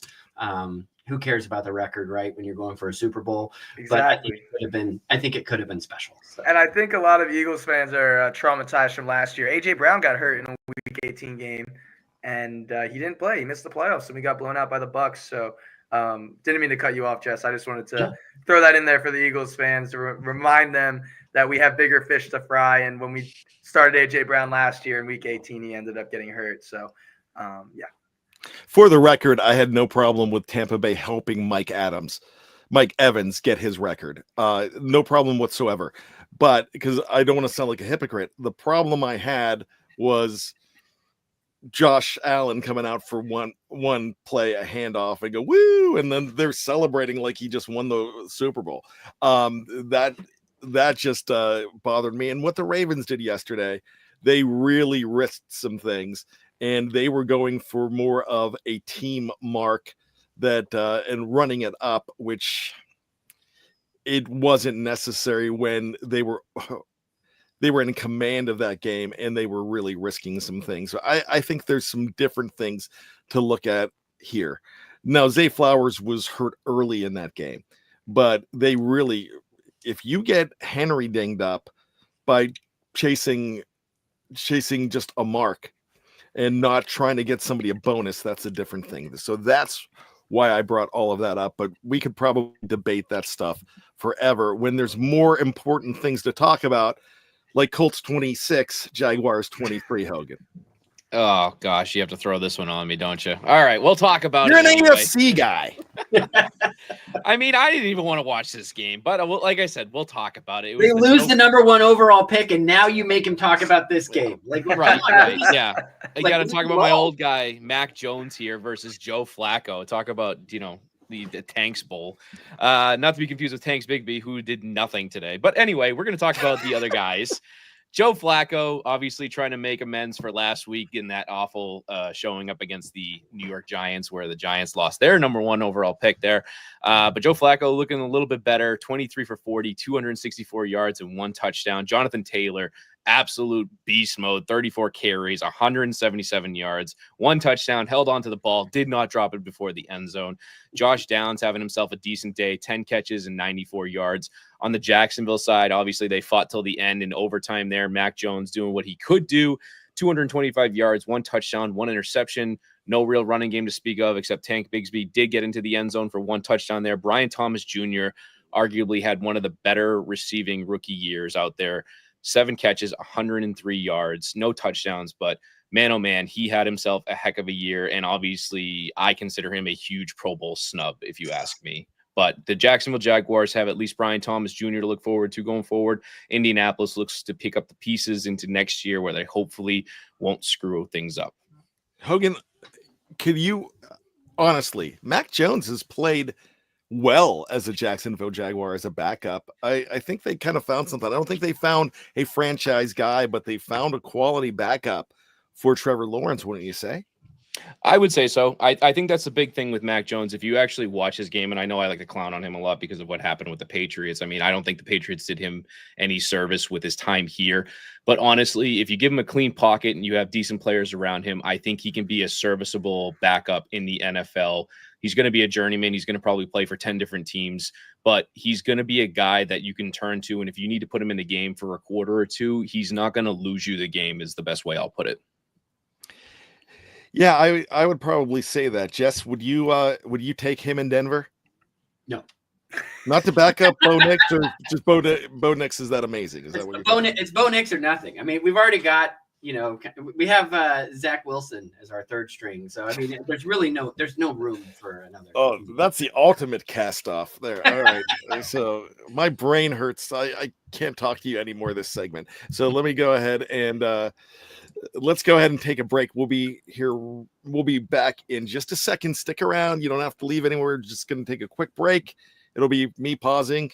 Who cares about the record, right? When you're going for a Super Bowl, Exactly. But I think it could have been special. So. And I think a lot of Eagles fans are traumatized from last year. AJ Brown got hurt in a Week 18 game, and he didn't play. He missed the playoffs, and we got blown out by the Bucs. So didn't mean to cut you off, Jess. I just wanted to throw that in there for the Eagles fans to remind them that we have bigger fish to fry. And when we started AJ Brown last year in Week 18, he ended up getting hurt. So yeah. For the record, I had no problem with Tampa Bay helping Mike Evans get his record. No problem whatsoever. But because I don't want to sound like a hypocrite, the problem I had was Josh Allen coming out for one play, a handoff, and go woo, and then they're celebrating like he just won the Super Bowl. That just bothered me. And what the Ravens did yesterday, they really risked some things, and they were going for more of a team mark that and running it up, which it wasn't necessary when they were in command of that game, and they were really risking some things. So I think there's some different things to look at here. Now, Zay Flowers was hurt early in that game, but they really, if you get Henry dinged up by chasing just a mark and not trying to get somebody a bonus, that's a different thing. So that's why I brought all of that up, but we could probably debate that stuff forever when there's more important things to talk about, like Colts 26, Jaguars 23, Hogan. Oh, gosh, you have to throw this one on me, don't you? All right, we'll talk about You're it. You're an anyway. AFC guy. I mean, I didn't even want to watch this game, but like I said, we'll talk about it. They lose the number 1 overall pick, and now you make him talk about this game. Like, right, yeah. I got to talk about my old guy, Mac Jones here versus Joe Flacco. Talk about, the Tanks Bowl. Not to be confused with Tanks Bigby, who did nothing today. But anyway, we're going to talk about the other guys. Joe Flacco, obviously trying to make amends for last week in that awful showing up against the New York Giants, where the Giants lost their number 1 overall pick there. But Joe Flacco looking a little bit better, 23 for 40, 264 yards and 1 touchdown. Jonathan Taylor, absolute beast mode, 34 carries, 177 yards, 1 touchdown, held onto the ball, did not drop it before the end zone. Josh Downs having himself a decent day, 10 catches and 94 yards. On the Jacksonville side, obviously they fought till the end in overtime there. Mac Jones doing what he could do, 225 yards, 1 touchdown, 1 interception. No real running game to speak of, except Tank Bigsby did get into the end zone for 1 touchdown there. Brian Thomas Jr. arguably had one of the better receiving rookie years out there. 7 catches, 103 yards, no touchdowns, but man, oh man, he had himself a heck of a year. And obviously I consider him a huge Pro Bowl snub, if you ask me. But the Jacksonville Jaguars have at least Brian Thomas Jr. to look forward to going forward. Indianapolis looks to pick up the pieces into next year where they hopefully won't screw things up. Hogan, could you honestly, Mac Jones has played well as a Jacksonville Jaguar as a backup. I think they kind of found something. I don't think they found a franchise guy, but they found a quality backup for Trevor Lawrence, wouldn't you say? I would say so. I think that's the big thing with Mac Jones. If you actually watch his game, and I know I like to clown on him a lot because of what happened with the Patriots. I mean, I don't think the Patriots did him any service with his time here. But honestly, if you give him a clean pocket and you have decent players around him, I think he can be a serviceable backup in the NFL. He's going to be a journeyman. He's going to probably play for 10 different teams, but he's going to be a guy that you can turn to. And if you need to put him in the game for a quarter or two, he's not going to lose you the game is the best way I'll put it. Yeah, I would probably say that. Jess, would you take him in Denver? No. Not to back up Bo Nix, or just Bo Nix is that amazing? Is that what it's Bo Nix or nothing. I mean, we've already got, we have Zach Wilson as our 3rd string. So I mean, there's no room for another. Oh, that's the ultimate cast off there. All right. So my brain hurts. I can't talk to you anymore this segment. So let me go ahead and let's go ahead and take a break. We'll be here. We'll be back in just a second. Stick around. You don't have to leave anywhere. We're just going to take a quick break. It'll be me pausing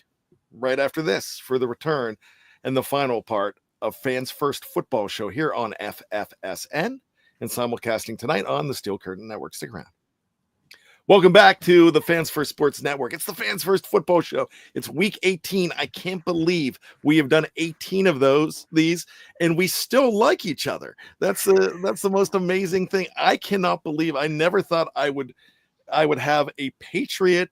right after this for the return and the final part of Fans First Football Show here on FFSN and simulcasting tonight on the Steel Curtain Network. Stick around. Welcome back to the Fans First Sports Network. It's the Fans First Football Show. It's week 18. I can't believe we have done 18 of these, and we still like each other. That's the most amazing thing. I cannot believe. I never thought I would have a Patriot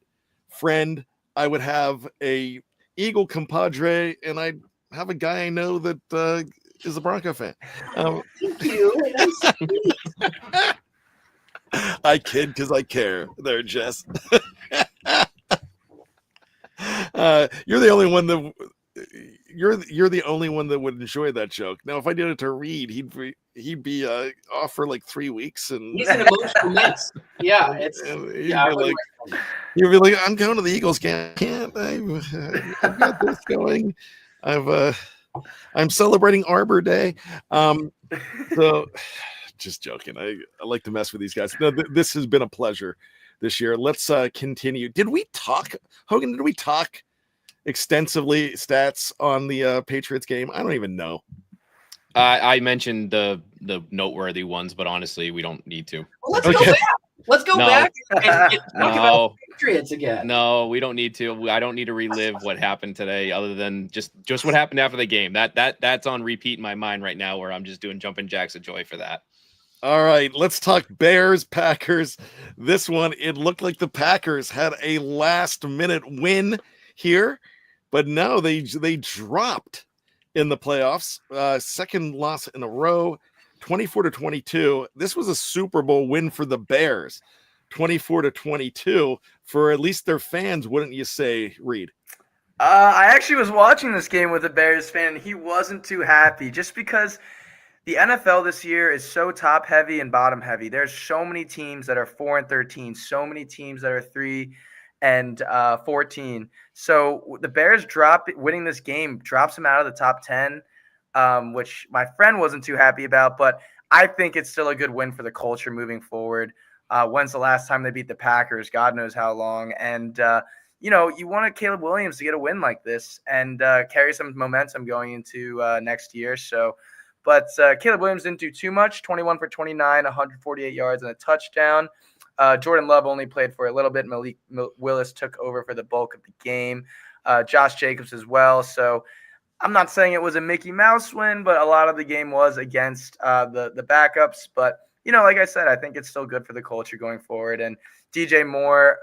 friend. I would have a Eagle compadre, and I'd have a guy I know that is a Bronco fan. Thank you. I kid because I care. There, Jess. You're the only one that you're the only one that would enjoy that joke. Now, if I did it to Reed, he'd be off for like 3 weeks, and he's an emotional mess. Yeah, he'd be like, I'm going to the Eagles game. Can't I've got this going. I'm celebrating Arbor Day. So just joking. I like to mess with these guys. No, this has been a pleasure this year. Let's continue. Did we talk, Hogan? Did we talk extensively stats on the Patriots game? I don't even know. I mentioned the noteworthy ones, but honestly, we don't need to. Well, let's go back. Let's go back and talk about the Patriots again. No, we don't need to. I don't need to relive what happened today, other than just what happened after the game. That's on repeat in my mind right now, where I'm just doing jumping jacks of joy for that. All right, let's talk Bears, Packers. This one, it looked like the Packers had a last-minute win here, but no, they dropped in the playoffs. Second loss in a row, 24-22. This was a Super Bowl win for the Bears, 24-22 for at least their fans, wouldn't you say, Reed? I actually was watching this game with a Bears fan, and he wasn't too happy just because the NFL this year is so top heavy and bottom heavy. There's so many teams that are 4-13, so many teams that are 3-14. So the Bears winning this game drops them out of the top 10, which my friend wasn't too happy about, but I think it's still a good win for the culture moving forward. When's the last time they beat the Packers? God knows how long. And, you wanted Caleb Williams to get a win like this and carry some momentum going into next year. But Caleb Williams didn't do too much, 21 for 29, 148 yards and a touchdown. Jordan Love only played for a little bit. Malik Willis took over for the bulk of the game. Josh Jacobs as well. So I'm not saying it was a Mickey Mouse win, but a lot of the game was against the backups. But, like I said, I think it's still good for the culture going forward. And DJ Moore,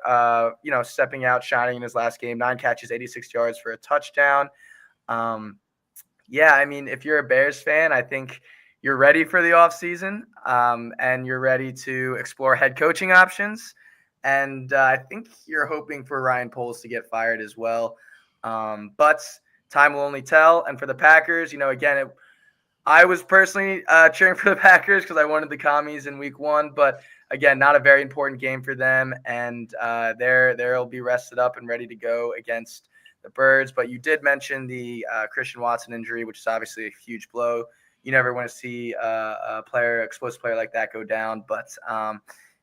stepping out, shining in his last game, 9 catches, 86 yards for a touchdown. If you're a Bears fan, I think you're ready for the offseason, and you're ready to explore head coaching options. And I think you're hoping for Ryan Poles to get fired as well. But time will only tell. And for the Packers, I was personally cheering for the Packers because I wanted the commies in week 1. But, again, not a very important game for them. And they'll be rested up and ready to go against the Birds. But you did mention the Christian Watson injury, which is obviously a huge blow. You never want to see a explosive player like that go down. But,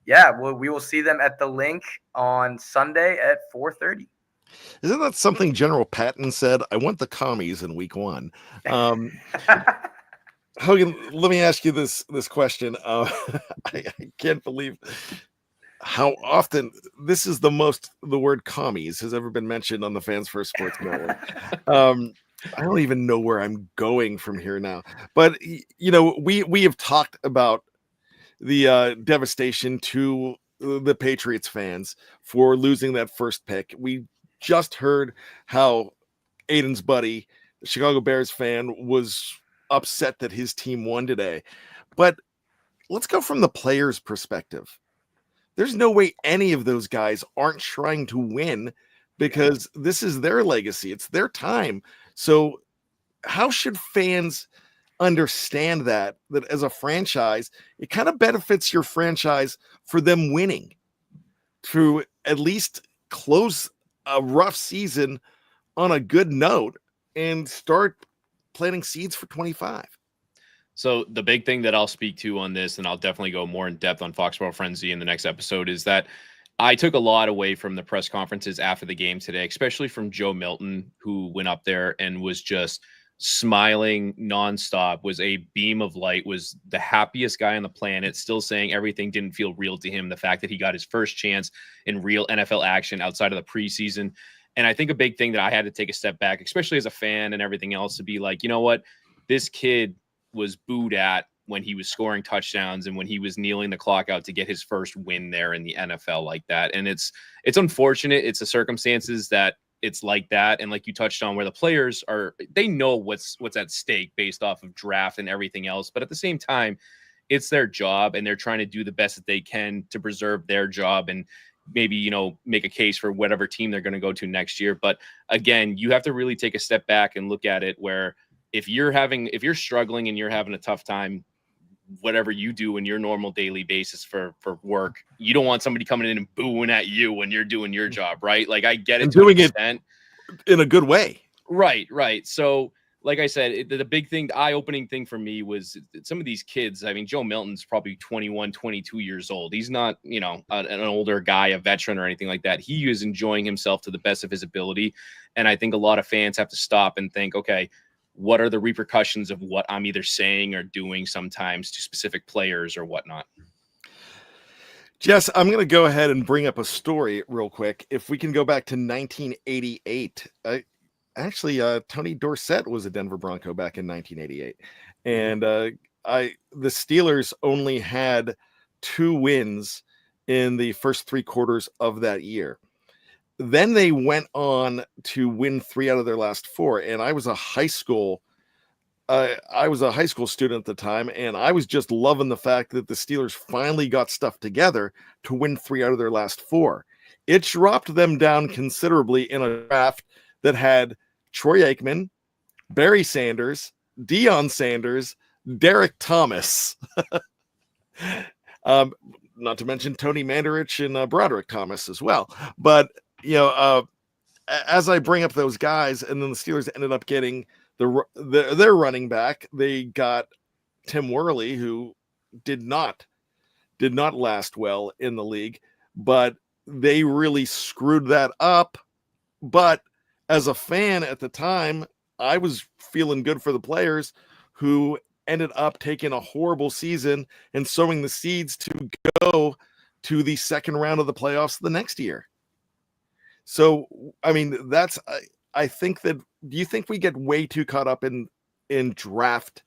we will see them at the Link on Sunday at 4:30. Isn't that something General Patton said? I want the commies in week 1. Hogan, let me ask you this question. I can't believe how often this is the word commies has ever been mentioned on the Fans First Sports Network. I don't even know where I'm going from here now, but we have talked about the devastation to the Patriots fans for losing that first pick. We just heard how Aiden's buddy, the Chicago Bears fan, was upset that his team won today. But let's go from the player's perspective. There's no way any of those guys aren't trying to win because this is their legacy. It's their time. So how should fans understand that as a franchise, it kind of benefits your franchise for them winning to at least close a rough season on a good note and start planting seeds for 25. So the big thing that I'll speak to on this, and I'll definitely go more in depth on Foxborough Frenzy in the next episode, is that I took a lot away from the press conferences after the game today, especially from Joe Milton, who went up there and was just smiling nonstop, was a beam of light, was the happiest guy on the planet, still saying everything didn't feel real to him. The fact that he got his first chance in real NFL action outside of the preseason. And I think a big thing that I had to take a step back, especially as a fan and everything else, to be like, you know what, this kid was booed at when he was scoring touchdowns and when he was kneeling the clock out to get his first win there in the NFL like that. And it's unfortunate. It's the circumstances that it's like that. And like you touched on, where the players they know what's at stake based off of draft and everything else. But at the same time, it's their job and they're trying to do the best that they can to preserve their job and maybe, make a case for whatever team they're going to go to next year. But again, you have to really take a step back and look at it where if you're struggling and you're having a tough time, whatever you do in your normal daily basis for work, you don't want somebody coming in and booing at you when you're doing your job, right? Like I get it. And doing it in a good way. Right. So, like I said, the big thing, the eye-opening thing for me was some of these kids. I mean, Joe Milton's probably 21, 22 years old. He's not, an older guy, a veteran or anything like that. He is enjoying himself to the best of his ability. And I think a lot of fans have to stop and think, okay, what are the repercussions of what I'm either saying or doing sometimes to specific players or whatnot? Jess, I'm going to go ahead and bring up a story real quick. If we can go back to 1988, actually, Tony Dorsett was a Denver Bronco back in 1988, and the Steelers only had 2 wins in the first 3 quarters of that year. Then they went on to win 3 out of their last 4, and I was a high school student at the time, and I was just loving the fact that the Steelers finally got stuff together to win 3 out of their last 4. It dropped them down considerably in a draft that had Troy Aikman, Barry Sanders, Deion Sanders, Derek Thomas, not to mention Tony Mandarich and Broderick Thomas as well. But, as I bring up those guys, and then the Steelers ended up getting their running back. They got Tim Worley, who did not last well in the league, but they really screwed that up. But as a fan at the time, I was feeling good for the players who ended up taking a horrible season and sowing the seeds to go to the second round of the playoffs the next year. So, I mean, I think that, do you think we get way too caught up in draft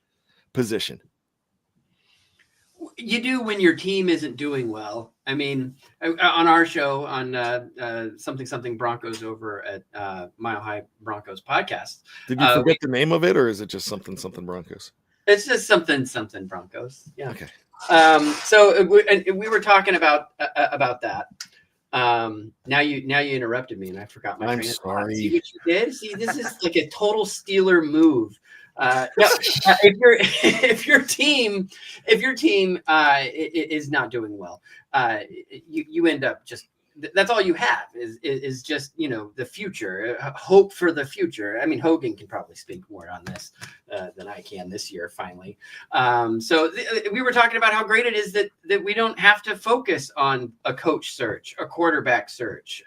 position? You do when your team isn't doing well. I mean, on our show on something Broncos over at Mile High Broncos podcast. Did you forget the name of it, or is it just something Broncos? It's just something Broncos. Yeah. Okay. So we were talking about that. Now you interrupted me and I forgot my. I'm sorry. See what you did? See, this is like a total Steeler move. If your team is not doing well, you end up just, that's all you have is just, the future, hope for the future. I mean, Hogan can probably speak more on this than I can this year, finally. So we were talking about how great it is that we don't have to focus on a coach search, a quarterback search,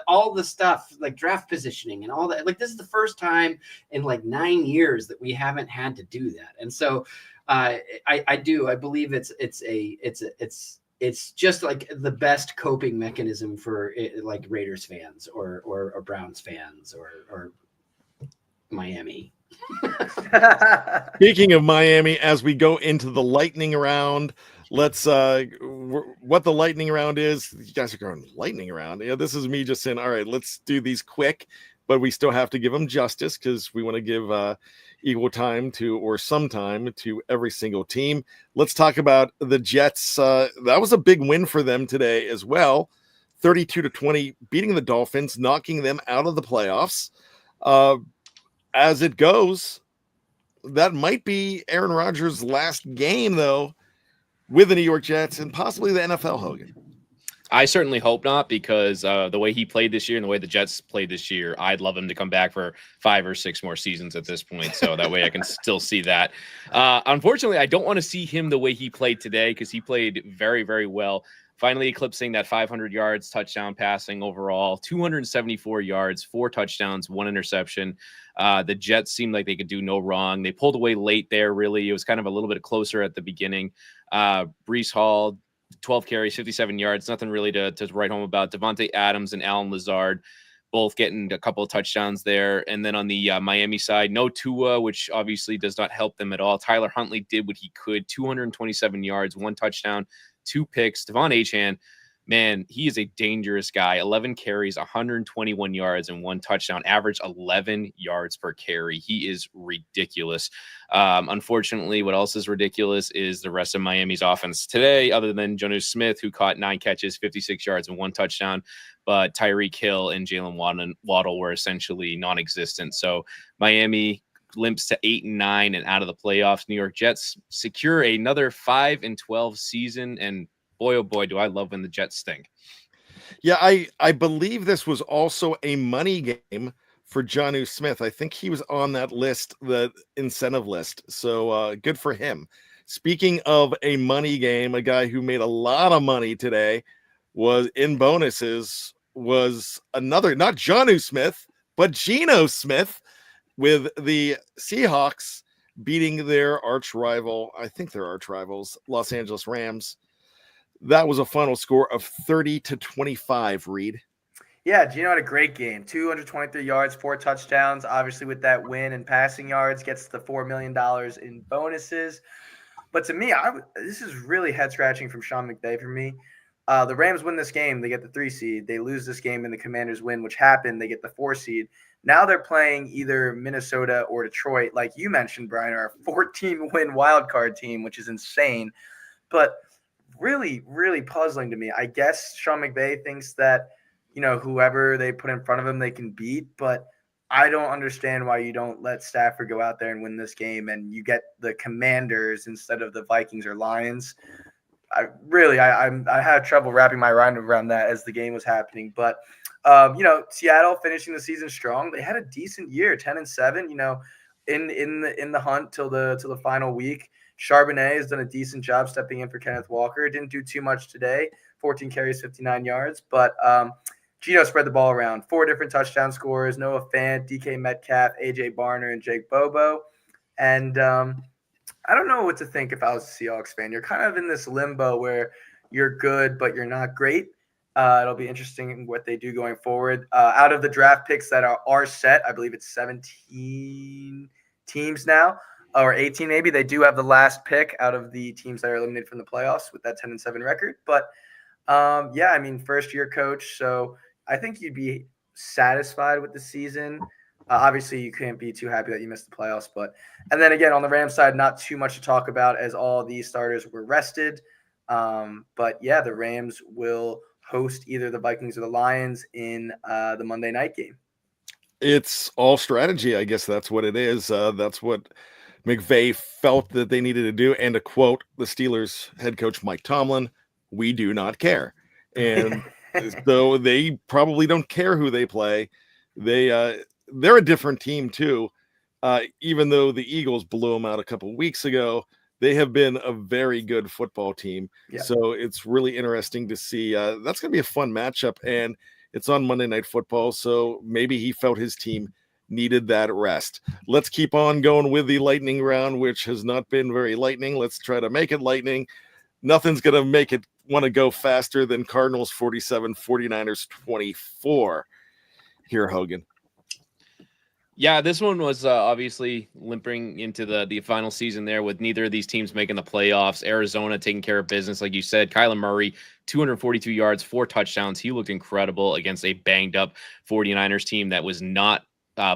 all the stuff like draft positioning and all that. Like, this is the first time in like 9 years that we haven't had to do that. And so I believe it's just like the best coping mechanism for like Raiders fans or Browns fans or Miami. Speaking of Miami, as we go into the lightning round, let's what the lightning round is. You guys are going lightning round. Yeah, this is me just saying, all right, let's do these quick, but we still have to give them justice because we want to give equal time to, or some time to, every single team. Let's talk about the Jets. That was a big win for them today as well. 32-20, beating the Dolphins, knocking them out of the playoffs. As it goes, that might be Aaron Rodgers' last game, though, with the New York Jets and possibly the NFL, Hogan. I certainly hope not, because the way he played this year and the way the Jets played this year, I'd love him to come back for 5 or 6 more seasons at this point. So that way I can still see that. Unfortunately, I don't want to see him the way he played today, because he played very, very well. Finally eclipsing that 500 yards, touchdown passing overall, 274 yards, 4 touchdowns, 1 interception. The Jets seemed like they could do no wrong. They pulled away late there, really. It was kind of a little bit closer at the beginning. Breece Hall, 12 carries, 57 yards, nothing really to write home about. Devontae Adams and Alan Lazard both getting a couple of touchdowns there. And then on the Miami side, no Tua, which obviously does not help them at all. Tyler Huntley did what he could, 227 yards, 1 touchdown, 2 picks. Devon Achane, man, he is a dangerous guy. 11 carries, 121 yards, and 1 touchdown. Average 11 yards per carry. He is ridiculous. Unfortunately, what else is ridiculous is the rest of Miami's offense today, other than Jonnu Smith, who caught 9 catches, 56 yards, and 1 touchdown. But Tyreek Hill and Jalen Waddle were essentially non-existent. So Miami limps to 8-9 and out of the playoffs. New York Jets secure another 5-12 season, and boy, oh boy, do I love when the Jets stink. Yeah, I believe this was also a money game for Jonnu Smith. I think he was on that list, the incentive list. So good for him. Speaking of a money game, a guy who made a lot of money today was in bonuses was another, not Jonnu Smith, but Geno Smith with the Seahawks beating their arch rival, I think they're arch rivals, Los Angeles Rams. That was a final score of 30-25, Reed. Yeah, Geno had a great game. 223 yards, 4 touchdowns. Obviously, with that win and passing yards, gets the $4 million in bonuses. But to me, this is really head-scratching from Sean McVay for me. The Rams win this game, they get the 3 seed. They lose this game and the Commanders win, which happened. They get the 4 seed. Now they're playing either Minnesota or Detroit. Like you mentioned, Brian, our 14-win wildcard team, which is insane. But really, really puzzling to me. I guess Sean McVay thinks that, whoever they put in front of him, they can beat. But I don't understand why you don't let Stafford go out there and win this game and you get the Commanders instead of the Vikings or Lions. I had trouble wrapping my mind around that as the game was happening. But, Seattle finishing the season strong. They had a decent year, 10-7, in the hunt till the final week. Charbonnet has done a decent job stepping in for Kenneth Walker. Didn't do too much today, 14 carries, 59 yards. But Geno spread the ball around. 4 different touchdown scores. Noah Fant, DK Metcalf, AJ Barner, and Jake Bobo. And I don't know what to think if I was a Seahawks fan. You're kind of in this limbo where you're good, but you're not great. It'll be interesting what they do going forward. Out of the draft picks that are set, I believe it's 17 teams now, or 18 maybe. They do have the last pick out of the teams that are eliminated from the playoffs with that 10-7 record. But, first-year coach, so I think you'd be satisfied with the season. Obviously, you can't be too happy that you missed the playoffs. And then again, on the Rams side, not too much to talk about as all these starters were rested. The Rams will host either the Vikings or the Lions in the Monday night game. It's all strategy. I guess that's what it is. That's what McVay felt that they needed to do. And to quote the Steelers head coach Mike Tomlin, "We do not care." And so they probably don't care who they play. They're a different team too. Even though the Eagles blew them out a couple of weeks ago, they have been a very good football team. Yeah. So it's really interesting to see. That's going to be a fun matchup, and it's on Monday Night Football. So maybe he felt his team needed that rest. Let's keep on going with the lightning round, which has not been very lightning. Let's try to make it lightning. Nothing's going to make it want to go faster than Cardinals 47, 49ers 24. Here, Hogan. Yeah, this one was obviously limping into the final season there with neither of these teams making the playoffs. Arizona taking care of business, like you said. Kyler Murray, 242 yards, 4 touchdowns. He looked incredible against a banged-up 49ers team that was not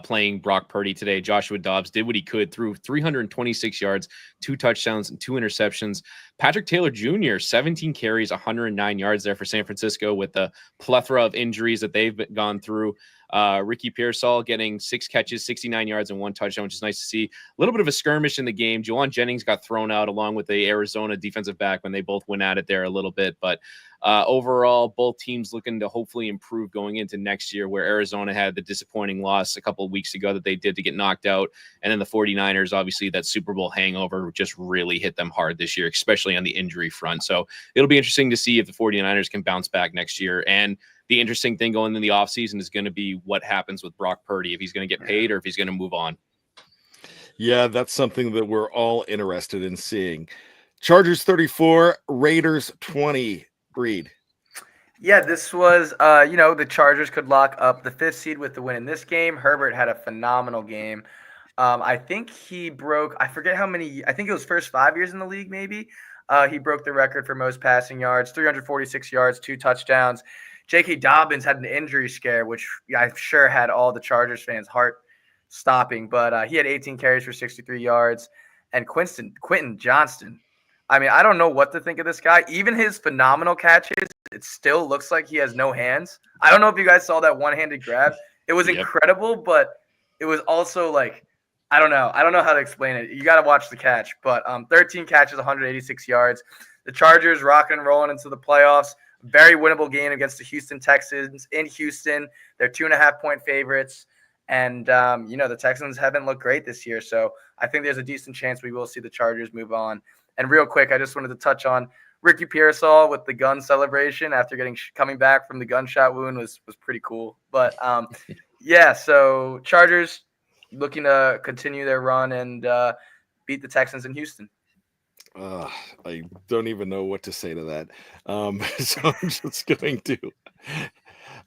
playing Brock Purdy today. Joshua Dobbs did what he could, threw 326 yards, 2 touchdowns, and 2 interceptions. Patrick Taylor Jr., 17 carries, 109 yards there for San Francisco with the plethora of injuries that they've gone through. Ricky Pearsall getting 6 catches, 69 yards, and 1 touchdown, which is nice to see. A little bit of a skirmish in the game. Juwan Jennings got thrown out along with the Arizona defensive back when they both went at it there a little bit. But overall, both teams looking to hopefully improve going into next year, where Arizona had the disappointing loss a couple of weeks ago that they did to get knocked out. And then the 49ers, obviously, that Super Bowl hangover just really hit them hard this year, especially on the injury front. So it'll be interesting to see if the 49ers can bounce back next year. And the interesting thing going in the offseason is going to be what happens with Brock Purdy, if he's going to get paid or if he's going to move on. Yeah, that's something that we're all interested in seeing. Chargers 34, Raiders 20. Reed. Yeah, this was, the Chargers could lock up the 5th seed with the win in this game. Herbert had a phenomenal game. I think he broke, I forget how many, I think it was first 5 years in the league, maybe. He broke the record for most passing yards, 346 yards, 2 touchdowns. J.K. Dobbins had an injury scare, which I'm sure had all the Chargers fans' heart stopping. But he had 18 carries for 63 yards. And Quentin Johnston, I mean, I don't know what to think of this guy. Even his phenomenal catches, it still looks like he has no hands. I don't know if you guys saw that one-handed grab. It was incredible, but it was also like, I don't know. I don't know how to explain it. You got to watch the catch. But 13 catches, 186 yards. The Chargers rocking and rolling into the playoffs. Very winnable game against the Houston Texans in Houston. They're 2.5-point favorites. And, the Texans haven't looked great this year. So I think there's a decent chance we will see the Chargers move on. And real quick, I just wanted to touch on Ricky Pearsall with the gun celebration after coming back from the gunshot wound was pretty cool. But, so Chargers looking to continue their run and beat the Texans in Houston. I don't even know what to say to that. So I'm just going to.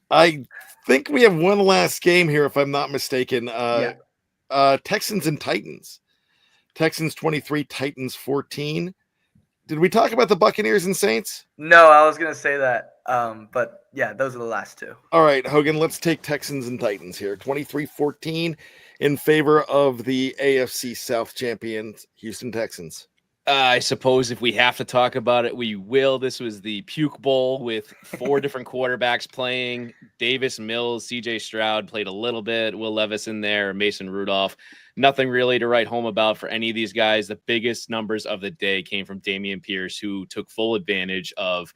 I think we have one last game here, if I'm not mistaken. Texans and Titans. Texans 23, Titans 14. Did we talk about the Buccaneers and Saints? No, I was going to say that. But yeah, those are the last two. All right, Hogan, let's take Texans and Titans here. 23-14 in favor of the AFC South champions, Houston Texans. I suppose if we have to talk about it, we will. This was the Puke Bowl with 4 different quarterbacks playing. Davis, Mills, CJ Stroud played a little bit. Will Levis in there, Mason Rudolph. Nothing really to write home about for any of these guys. The biggest numbers of the day came from Dameon Pierce, who took full advantage of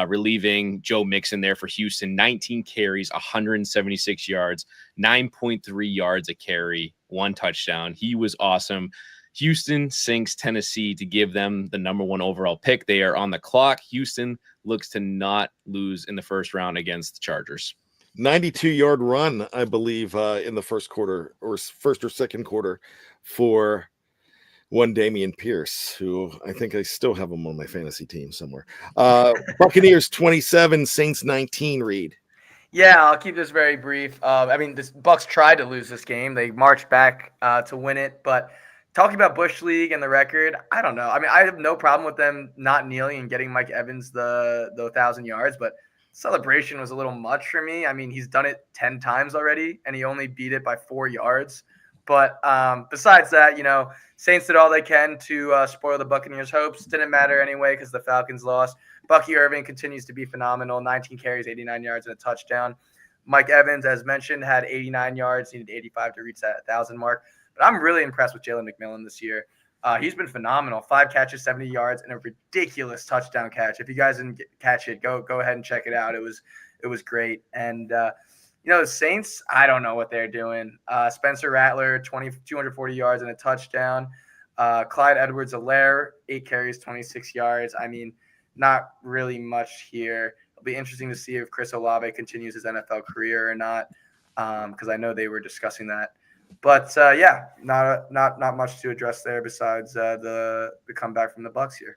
relieving Joe Mixon there for Houston. 19 carries, 176 yards, 9.3 yards a carry, 1 touchdown. He was awesome. Houston sinks Tennessee to give them the number 1 overall pick. They are on the clock. Houston looks to not lose in the first round against the Chargers. 92-yard run, I believe, in the first quarter or first or second quarter for one Dameon Pierce, who I think I still have him on my fantasy team somewhere. Buccaneers 27, Saints 19, Reed. Yeah, I'll keep this very brief. The Bucs tried to lose this game. They marched back to win it, but talking about Bush League and the record, I don't know. I mean, I have no problem with them not kneeling and getting Mike Evans the 1,000 yards, but celebration was a little much for me. I mean, he's done it 10 times already, and he only beat it by 4 yards. But besides that, Saints did all they can to spoil the Buccaneers' hopes. Didn't matter anyway because the Falcons lost. Bucky Irving continues to be phenomenal. 19 carries, 89 yards, and a touchdown. Mike Evans, as mentioned, had 89 yards, needed 85 to reach that 1,000 mark. But I'm really impressed with Jalen McMillan this year. He's been phenomenal. 5 catches, 70 yards, and a ridiculous touchdown catch. If you guys didn't catch it, go ahead and check it out. It was great. And the Saints, I don't know what they're doing. Spencer Rattler, 240 yards and a touchdown. Clyde Edwards-Helaire, 8 carries, 26 yards. I mean, not really much here. It'll be interesting to see if Chris Olave continues his NFL career or not, because I know they were discussing that. But not much to address there besides the comeback from the Bucs here.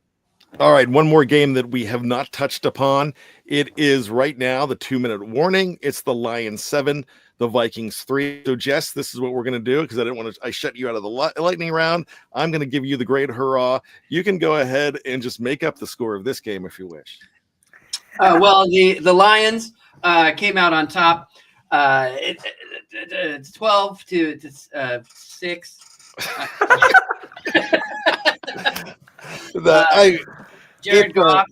All right, one more game that we have not touched upon. It is right now the 2-minute warning. It's the Lions 7, the Vikings 3. So, Jess, this is what we're going to do because I shut you out of the lightning round. I'm going to give you the great hurrah. You can go ahead and just make up the score of this game if you wish. The Lions came out on top. It's 12-6. Jared Goff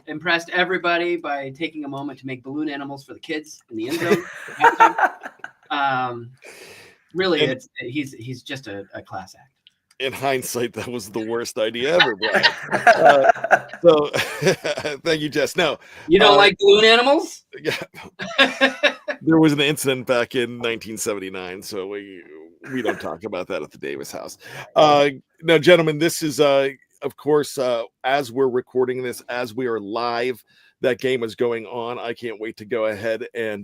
impressed everybody by taking a moment to make balloon animals for the kids in the end zone. Really, he's just a class act. In hindsight, that was the worst idea ever, Brian. So thank you, Jess. No, you don't like balloon animals? Yeah. There was an incident back in 1979, so we don't talk about that at the Davis house. Now, gentlemen, this is of course, as we're recording this, as we are live, that game is going on. I can't wait to go ahead and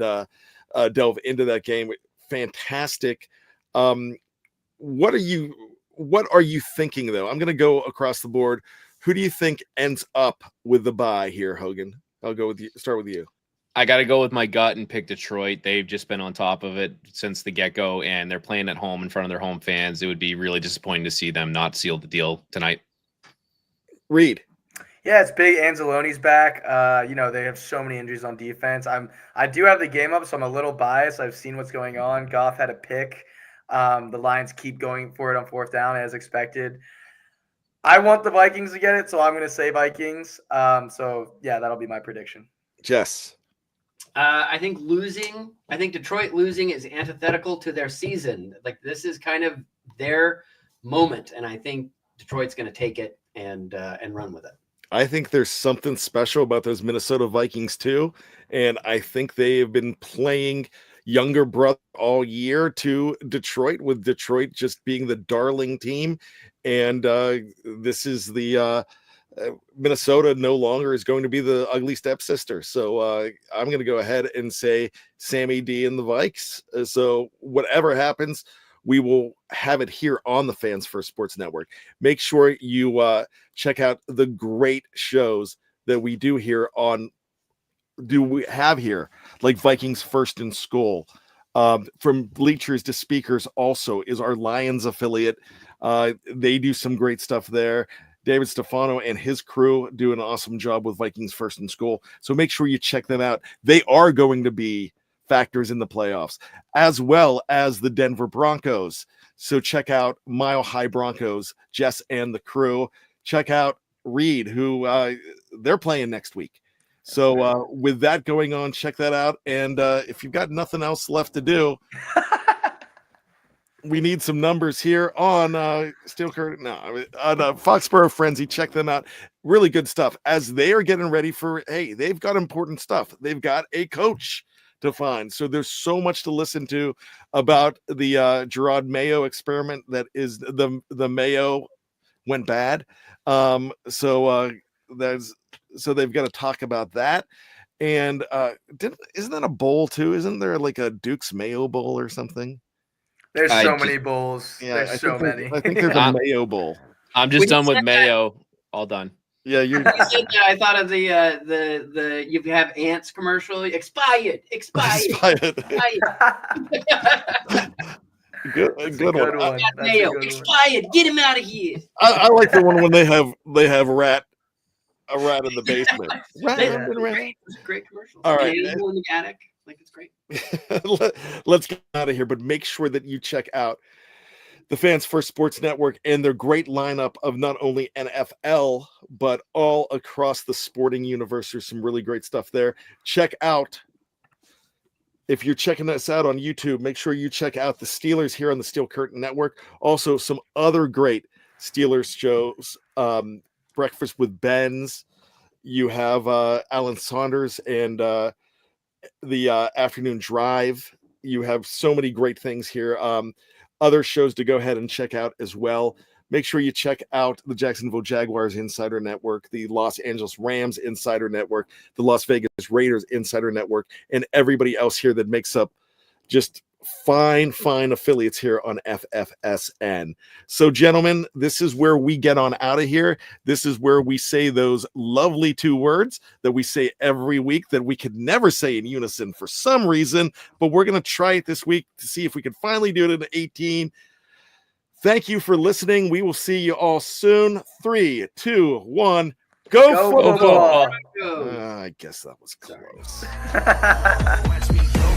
delve into that game. Fantastic. What are you thinking, though? I'm going to go across the board. Who do you think ends up with the bye here, Hogan? I'll go with you. Start with you. I got to go with my gut and pick Detroit. They've just been on top of it since the get-go, and they're playing at home in front of their home fans. It would be really disappointing to see them not seal the deal tonight. Reed. Yeah, it's big. Anzalone's back. They have so many injuries on defense. I do have the game up, so I'm a little biased. I've seen what's going on. Goff had a pick. The Lions keep going for it on 4th down as expected. I want the Vikings to get it, so I'm going to say Vikings. That'll be my prediction. Jess. I think Detroit losing is antithetical to their season. Like, this is kind of their moment, and I think Detroit's going to take it and run with it. I think there's something special about those Minnesota Vikings too, and I think they have been playing. younger brother all year to Detroit, with Detroit just being the darling team. And this is the Minnesota no longer is going to be the ugly stepsister. So I'm going to go ahead and say Sammy D and the Vikes. So whatever happens, we will have it here on the Fans First Sports Network. Make sure you check out the great shows that we do here like Vikings First and School. From bleachers to speakers also is our Lions affiliate. They do some great stuff there. David Stefano and his crew do an awesome job with Vikings First and School. So make sure you check them out. They are going to be factors in the playoffs, as well as the Denver Broncos. So check out Mile High Broncos, Jess and the crew. Check out Reed, who they're playing next week. So with that going on, check that out. And if you've got nothing else left to do, we need some numbers here on Steel Curtain. No, on Foxborough Frenzy. Check them out. Really good stuff as they are getting ready for, hey, they've got important stuff. They've got a coach to find. So there's so much to listen to about the Gerard Mayo experiment. That is the Mayo went bad. So they've got to talk about that. And isn't that a bowl too? Isn't there like a Duke's Mayo Bowl or something? There's so many bowls. Yeah, there's so many. I think there's a Mayo Bowl. I'm just done with Mayo. All done. Yeah, you're. I thought of the you have ants commercial. Expired. Good one. Mayo expired. Get him out of here. I like the one when they have a rat in the basement. It's a great commercial. All right. In the attic. Like, it's great. Let's get out of here, but make sure that you check out the Fans First Sports Network and their great lineup of not only NFL, but all across the sporting universe. There's some really great stuff there. Check out, if you're checking us out on YouTube, make sure you check out the Steelers here on the Steel Curtain Network. Also, some other great Steelers shows. Breakfast with Ben's. You have Alan Saunders and the Afternoon Drive. You have so many great things here. Other shows to go ahead and check out as well. Make sure you check out the Jacksonville Jaguars Insider Network, the Los Angeles Rams Insider Network, the Las Vegas Raiders Insider Network, and everybody else here that makes up just fine affiliates here on FFSN. So, gentlemen, this is where we get on out of here. This is where we say those lovely two words that we say every week that we could never say in unison for some reason, but we're going to try it this week to see if we can finally do it in 18. Thank you for listening. We will see you all soon. 3, 2, 1. Go football! Go. I guess that was close. Watch me go.